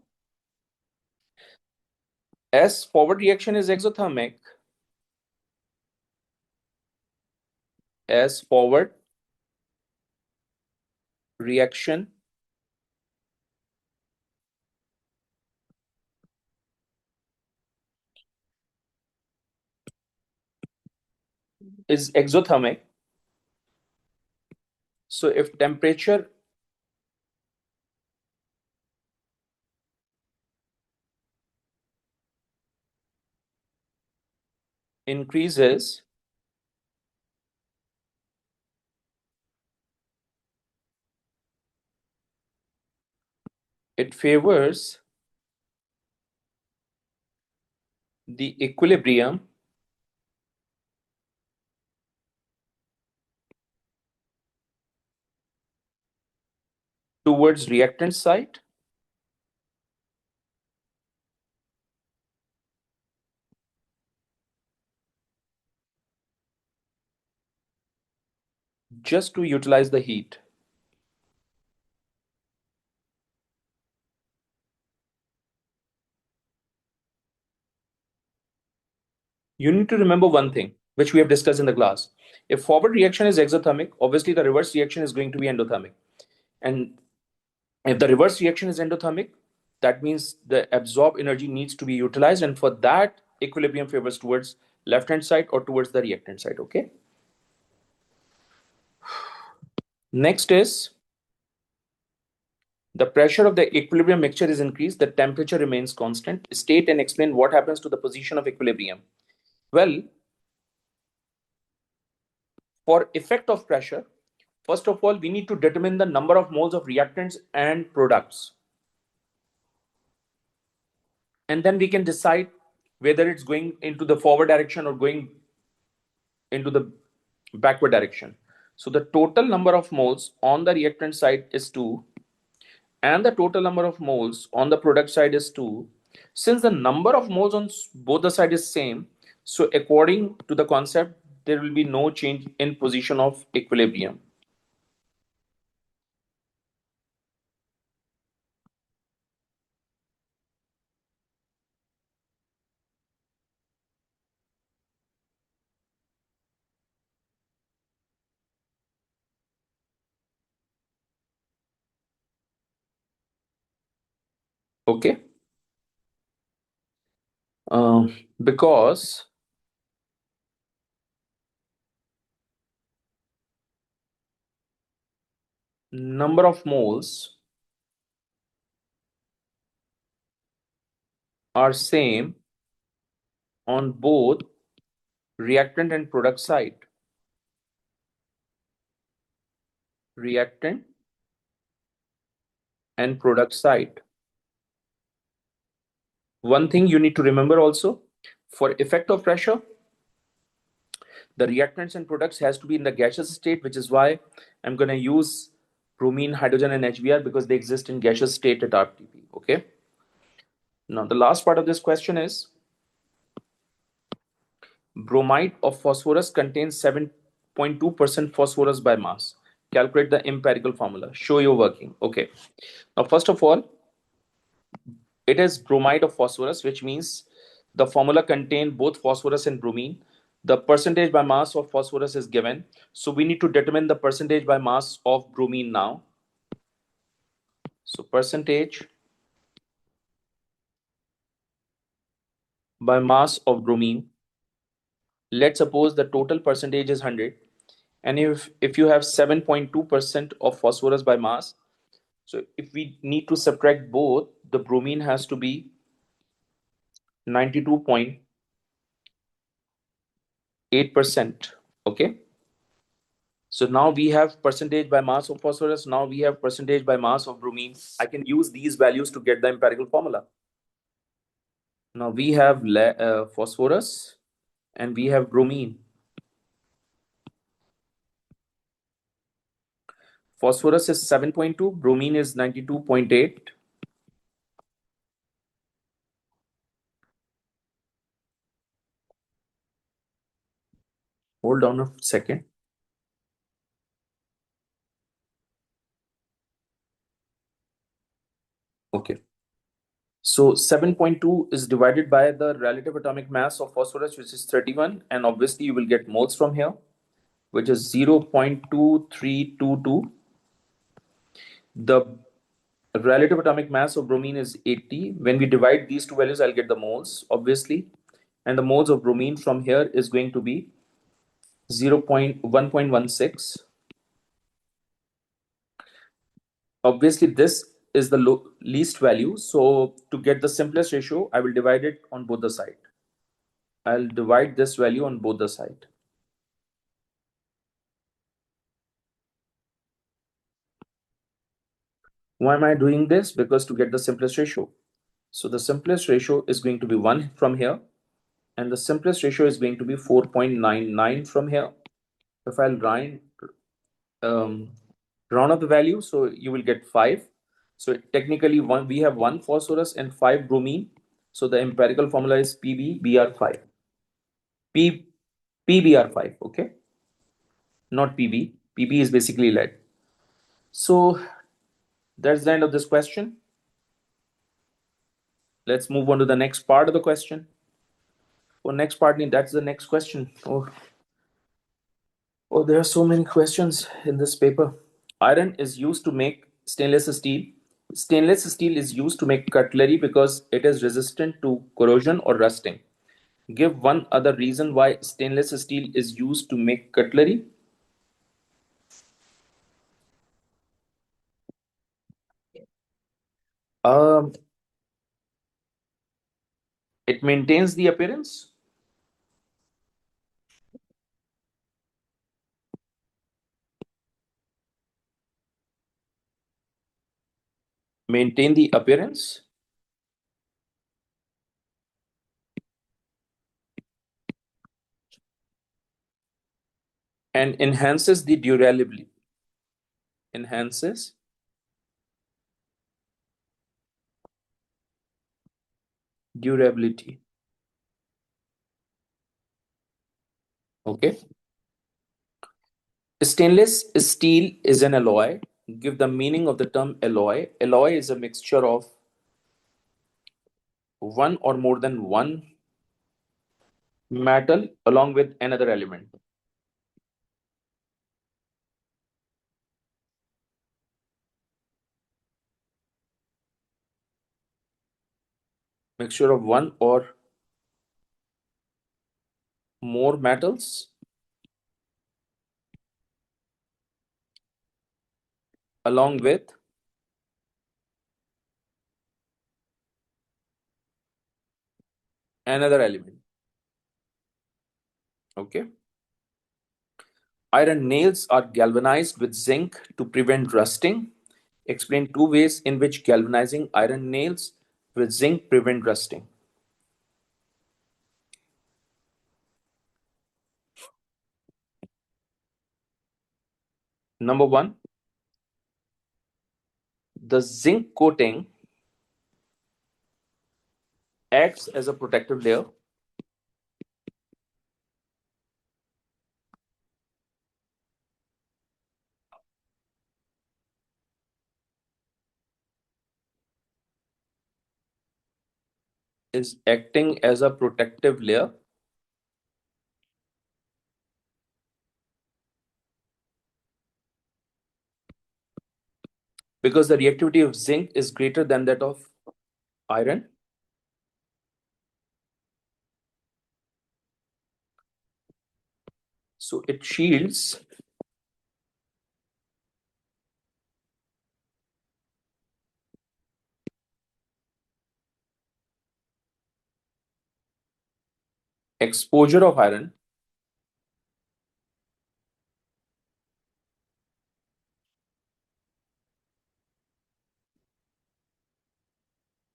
As forward reaction is exothermic, as forward reaction is exothermic, so if temperature increases, it favors the equilibrium towards reactant side. Just to utilize the heat. You need to remember one thing, which we have discussed in the class. If forward reaction is exothermic, obviously the reverse reaction is going to be endothermic. And if the reverse reaction is endothermic, that means the absorbed energy needs to be utilized. And for that, equilibrium favors towards left-hand side or towards the reactant side, okay? Next is, the pressure of the equilibrium mixture is increased, the temperature remains constant. State and explain what happens to the position of equilibrium. Well, for effect of pressure, first of all, we need to determine the number of moles of reactants and products. And then we can decide whether it's going into the forward direction or going into the backward direction. So the total number of moles on the reactant side is 2, and the total number of moles on the product side is 2. Since the number of moles on both the sides is same, so according to the concept, there will be no change in position of equilibrium. Okay? Because number of moles are same on both reactant and product side. Reactant, and product side. One thing you need to remember also, for effect of pressure, the reactants and products has to be in the gaseous state, which is why I'm going to use bromine, hydrogen, and HBr because they exist in gaseous state at RTP. Okay. Now, the last part of this question is bromide of phosphorus contains 7.2% phosphorus by mass. Calculate the empirical formula. Show your working. Okay. Now, first of all, it is bromide of phosphorus, which means the formula contain both phosphorus and bromine. The percentage by mass of phosphorus is given. So we need to determine the percentage by mass of bromine now. So percentage by mass of bromine. Let's suppose the total percentage is 100. And if you have 7.2% of phosphorus by mass, so if we need to subtract both, the bromine has to be 92.8%. Okay. So now we have percentage by mass of phosphorus. Now we have percentage by mass of bromine. I can use these values to get the empirical formula. Now we have phosphorus and we have bromine. Phosphorus is 7.2, bromine is 92.8. Hold on a second. Okay. So 7.2 is divided by the relative atomic mass of phosphorus, which is 31. And obviously you will get moles from here, which is 0.2322. The relative atomic mass of bromine is 80. When we divide these two values, I'll get the moles, obviously. And the moles of bromine from here is going to be 0.1.16. Obviously, this is the least value. So to get the simplest ratio, I will divide it on both the side. I'll divide this value on both the side. Why am I doing this? Because to get the simplest ratio. So the simplest ratio is going to be 1 from here. And the simplest ratio is going to be 4.99 from here. If I'll round up the value, so you will get 5. So technically we have 1 phosphorus and 5 bromine. So the empirical formula is PbBr5. PbR5, okay? Not Pb. Pb is basically lead. So that's the end of this question. Let's move on to the next part of the question. For next part, that's the next question. Oh, there are so many questions in this paper. Iron is used to make stainless steel. Stainless steel is used to make cutlery because it is resistant to corrosion or rusting. Give one other reason why stainless steel is used to make cutlery. Um, it maintains the appearance. Maintain the appearance. And enhances the durability. Enhances durability. Okay. Stainless steel is an alloy. Give the meaning of the term alloy. Alloy is a mixture of one or more than one metal along with another element. Mixture of one or more metals along with another element. Okay. Iron nails are galvanized with zinc to prevent rusting. Explain two ways in which galvanizing iron nails with zinc prevent rusting? Number one, the zinc coating acts as a protective layer. Is acting as a protective layer because the reactivity of zinc is greater than that of iron. So it shields exposure of iron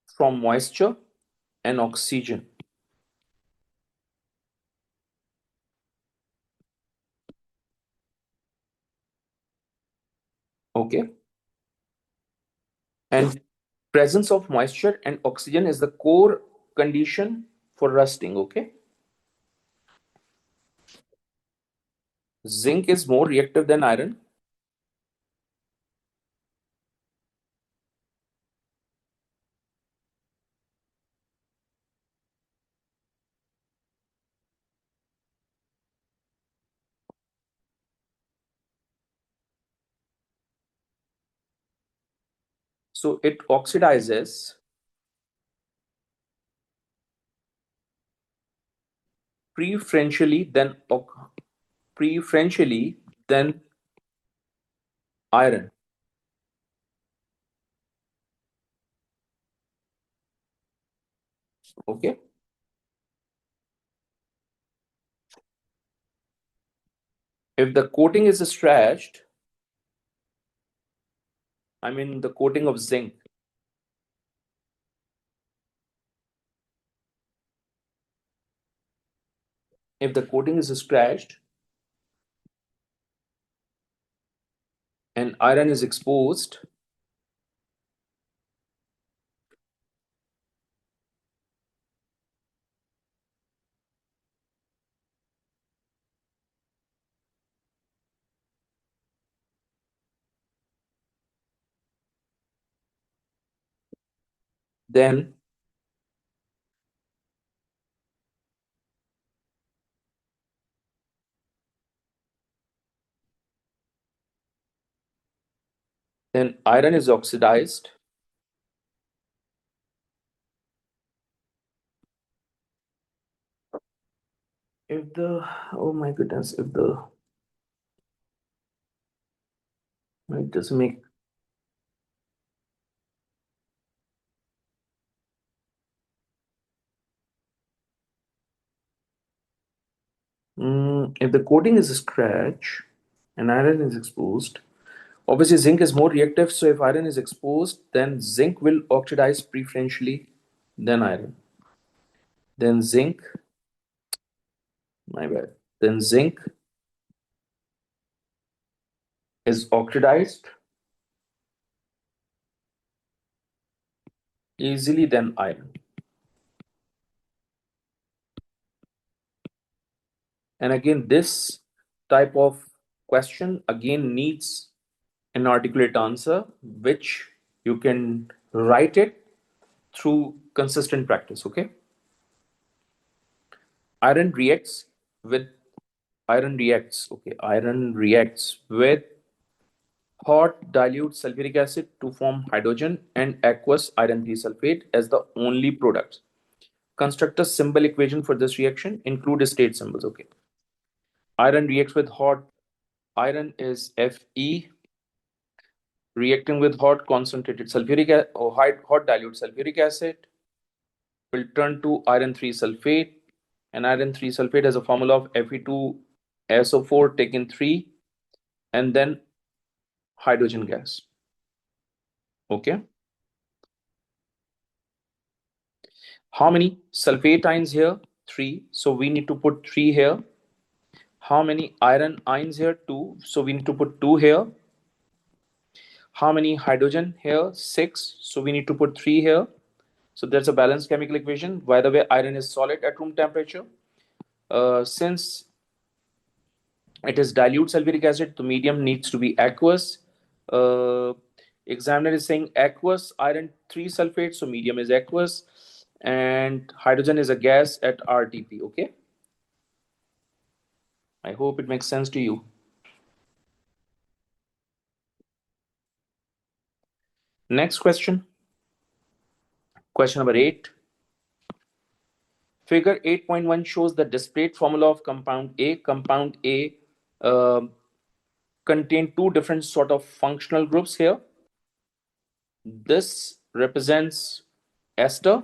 from moisture and oxygen. Okay. And presence of moisture and oxygen is the core condition for rusting. Okay. Zinc is more reactive than iron. So it oxidizes preferentially than iron. Okay. If the coating is stretched, I mean the coating of zinc, if the coating is scratched and iron is exposed, then iron is oxidized. If the oh my goodness, if the it doesn't make if the coating is scratched and iron is exposed, obviously zinc is more reactive. So if iron is exposed, then zinc will oxidize preferentially than iron. Then zinc, my bad. Then zinc is oxidized easily than iron. And again, this type of question again needs an articulate answer, which you can write it through consistent practice. Okay. Iron reacts with iron reacts with hot dilute sulfuric acid to form hydrogen and aqueous iron 3 sulfate as the only products. Construct a symbol equation for this reaction. Include state symbols. Okay. Iron reacts with hot. Iron is Fe reacting with hot concentrated sulfuric or hot dilute sulfuric acid will turn to iron 3 sulfate, and iron 3 sulfate has a formula of Fe2SO4 taken 3 and then hydrogen gas. Okay. How many sulfate ions here? 3. So we need to put 3 here. How many iron ions here? 2. So we need to put 2 here. How many hydrogen here? 6. So we need to put 3 here. So there's a balanced chemical equation. By the way, iron is solid at room temperature. Since it is dilute sulfuric acid, the medium needs to be aqueous. Uh, Examiner is saying aqueous iron 3 sulfate, so medium is aqueous. And hydrogen is a gas at RTP, okay? I hope it makes sense to you. Next question. Question number 8. Figure 8.1 shows the displaced formula of compound A. Compound A contain two different sort of functional groups here. This represents ester.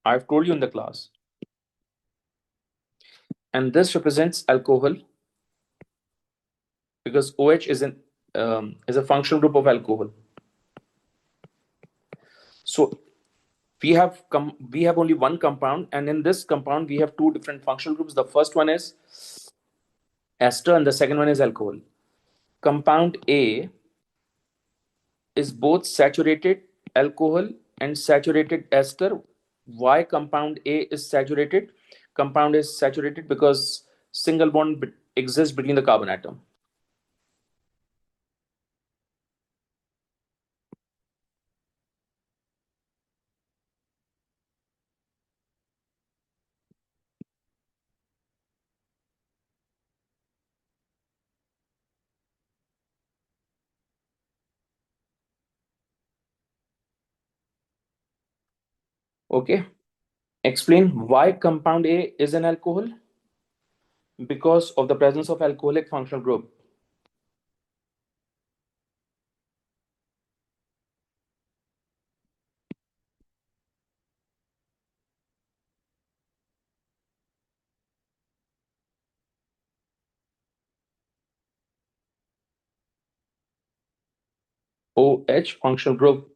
I've told you in the class. And this represents alcohol because OH is a functional group of alcohol. So we have only one compound, and in this compound we have two different functional groups. The first one is ester, and the second one is alcohol. Compound A is both saturated alcohol and saturated ester. Why compound A is saturated? Compound is saturated because single bond exists between the carbon atom. Okay. Explain why compound A is an alcohol. Because of the presence of alcoholic functional group. OH functional group.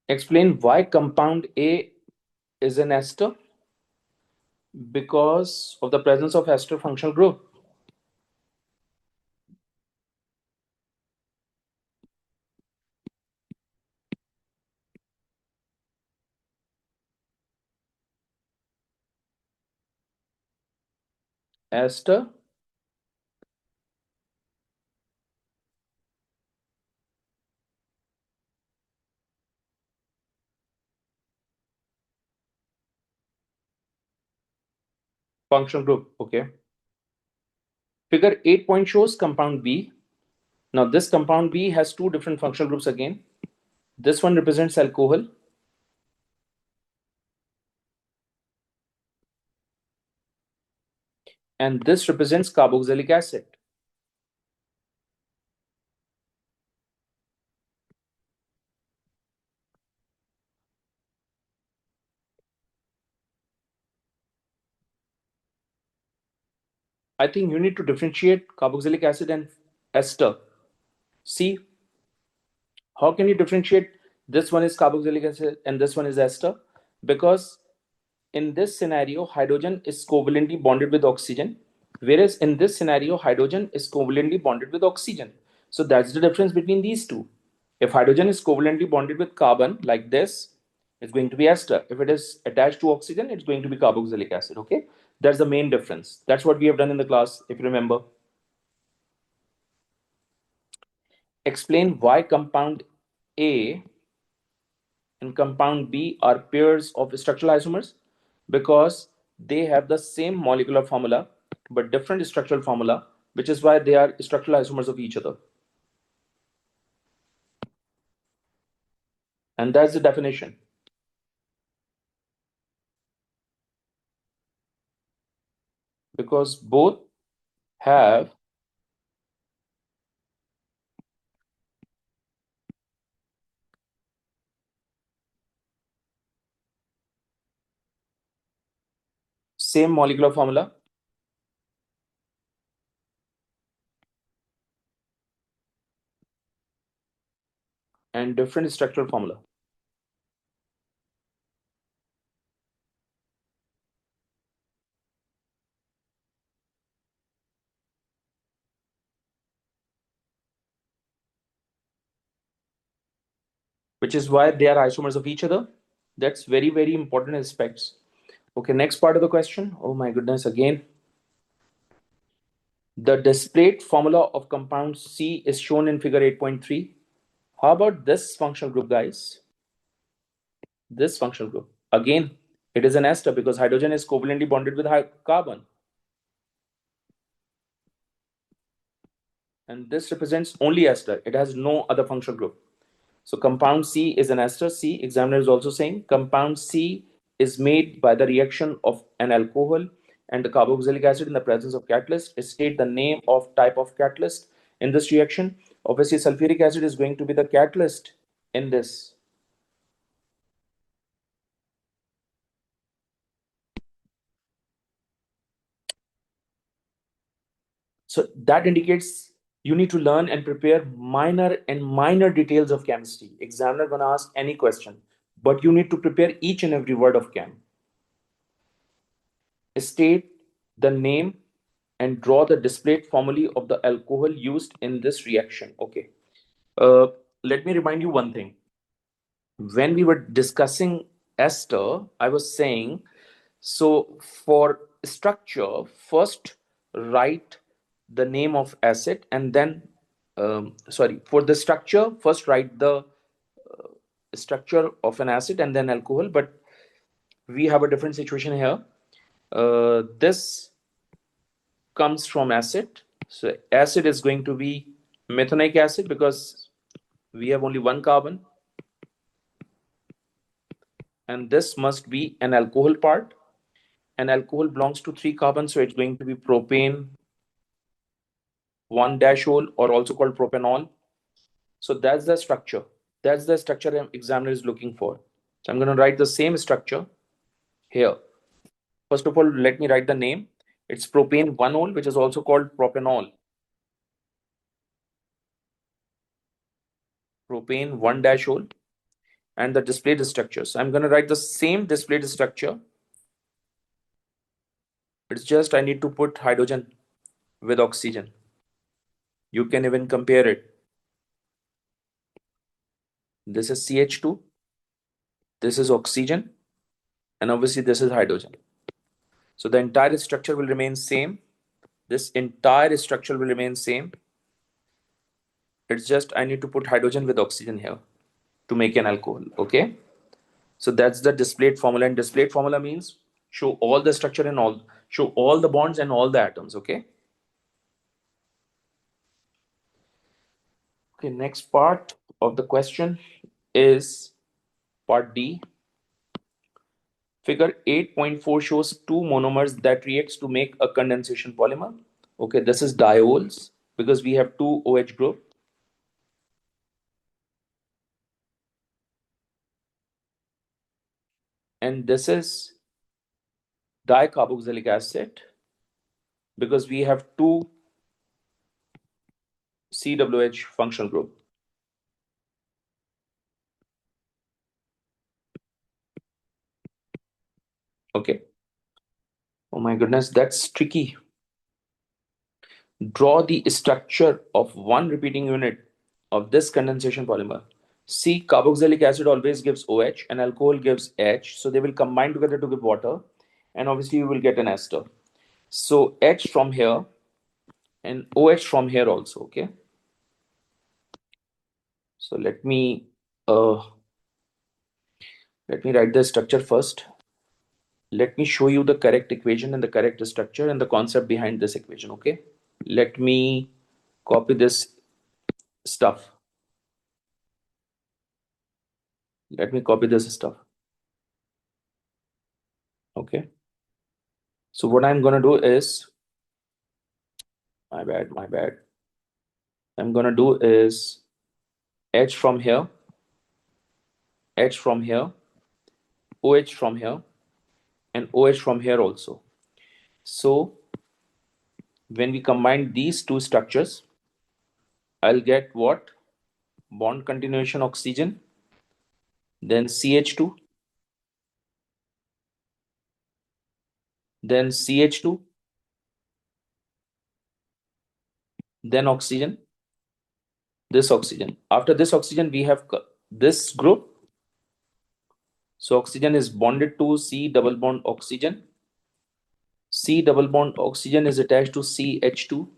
Explain why compound A is an ester. Because of the presence of ester functional group. Ester functional group. Okay. Figure 8 point shows compound B. Now this compound B has two different functional groups again. This one represents alcohol. And this represents carboxylic acid. I think you need to differentiate carboxylic acid and ester. See, how can you differentiate this one is carboxylic acid and this one is ester? Because in this scenario, hydrogen is covalently bonded with oxygen, whereas in this scenario, hydrogen is covalently bonded with oxygen. So that's the difference between these two. If hydrogen is covalently bonded with carbon like this, it's going to be ester. If it is attached to oxygen, it's going to be carboxylic acid. Okay, that's the main difference. That's what we have done in the class, if you remember. Explain why compound A and compound B are pairs of structural isomers. Because they have the same molecular formula but different structural formula, which is why they are structural isomers of each other. And that's the definition. Because both have same molecular formula and different structural formula. Which is why they are isomers of each other. That's very, very important aspects. Okay, next part of the question. Oh my goodness, again. The displayed formula of compound C is shown in figure 8.3. How about this functional group, guys? This functional group. Again, it is an ester because hydrogen is covalently bonded with carbon. And this represents only ester. It has no other functional group. So compound C is an ester C. Examiner is also saying compound C is made by the reaction of an alcohol and the carboxylic acid in the presence of catalyst. State the name of type of catalyst in this reaction. Obviously, sulfuric acid is going to be the catalyst in this. So that indicates you need to learn and prepare minor details of chemistry. Examiner gonna ask any question, but you need to prepare each and every word of chem. State the name and draw the displayed formulae of the alcohol used in this reaction. Okay. Let me remind you one thing. When we were discussing ester, I was saying, so for structure, first write the name of acid and then, for the structure, first write the structure of an acid and then alcohol. But we have a different situation here. This comes from acid. So acid is going to be methanoic acid because we have only one carbon. And this must be an alcohol part. And alcohol belongs to 3 carbons, so it's going to be propane 1-ol, or also called propanol. So that's the structure. That's the structure an examiner is looking for. So I'm going to write the same structure here. First of all, let me write the name. It's propane 1-ol, which is also called propanol. Propane 1-ol. And the displayed structure. So I'm going to write the same displayed structure. It's just I need to put hydrogen with oxygen. You can even compare it. This is CH2. This is oxygen. And obviously this is hydrogen. So the entire structure will remain same. This entire structure will remain same. It's just I need to put hydrogen with oxygen here to make an alcohol. Okay. So that's the displayed formula. And displayed formula means show all the structure and show all the bonds and all the atoms. Okay. Okay. Next part of the question is part D. Figure 8.4 shows 2 monomers that reacts to make a condensation polymer. Okay, this is diols because we have 2 OH group. And this is dicarboxylic acid because we have 2 COH functional group. Okay. Oh my goodness, that's tricky. Draw the structure of one repeating unit of this condensation polymer. See, carboxylic acid always gives OH and alcohol gives H. So they will combine together to give water. And obviously you will get an ester. So H from here and OH from here also. Okay. So let me write the structure first. Let me show you the correct equation and the correct structure and the concept behind this equation. Okay. Let me copy this stuff. Let me copy this stuff. Okay. So what I'm going to do is, my bad. I'm going to do is H from here, H from here, OH from here, and OH from here also. So when we combine these two structures, I'll get what? bond continuation oxygen, then CH2, then CH2, then oxygen, this oxygen. After this oxygen, we have this group. So oxygen is bonded to C double bond oxygen. C double bond oxygen is attached to CH2.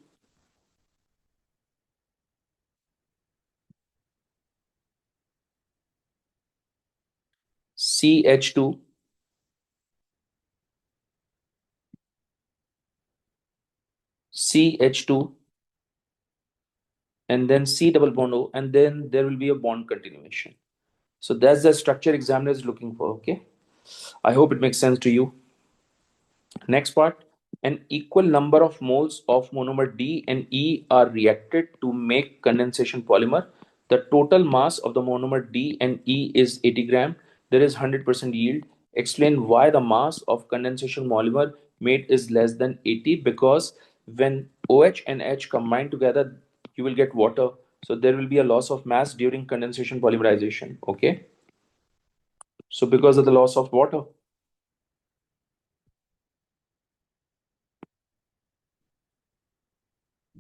CH2, CH2, and then C double bond O, and then there will be a bond continuation. So that's the structure examiner is looking for. Okay, I hope it makes sense to you. Next part, an equal number of moles of monomer D and E are reacted to make condensation polymer. The total mass of the monomer D and E is 80 gram. There is 100% yield. Explain why the mass of condensation polymer made is less than 80, because when OH and H combine together, you will get water. So there will be a loss of mass during condensation polymerization. Okay. So because of the loss of water,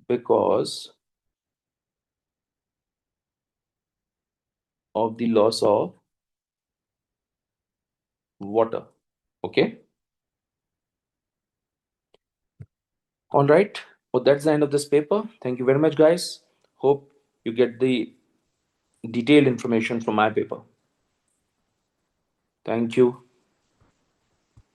because of the loss of water. Okay. All right. Well, that's the end of this paper. Thank you very much, guys. Hope you get the detailed information from my paper. Thank you.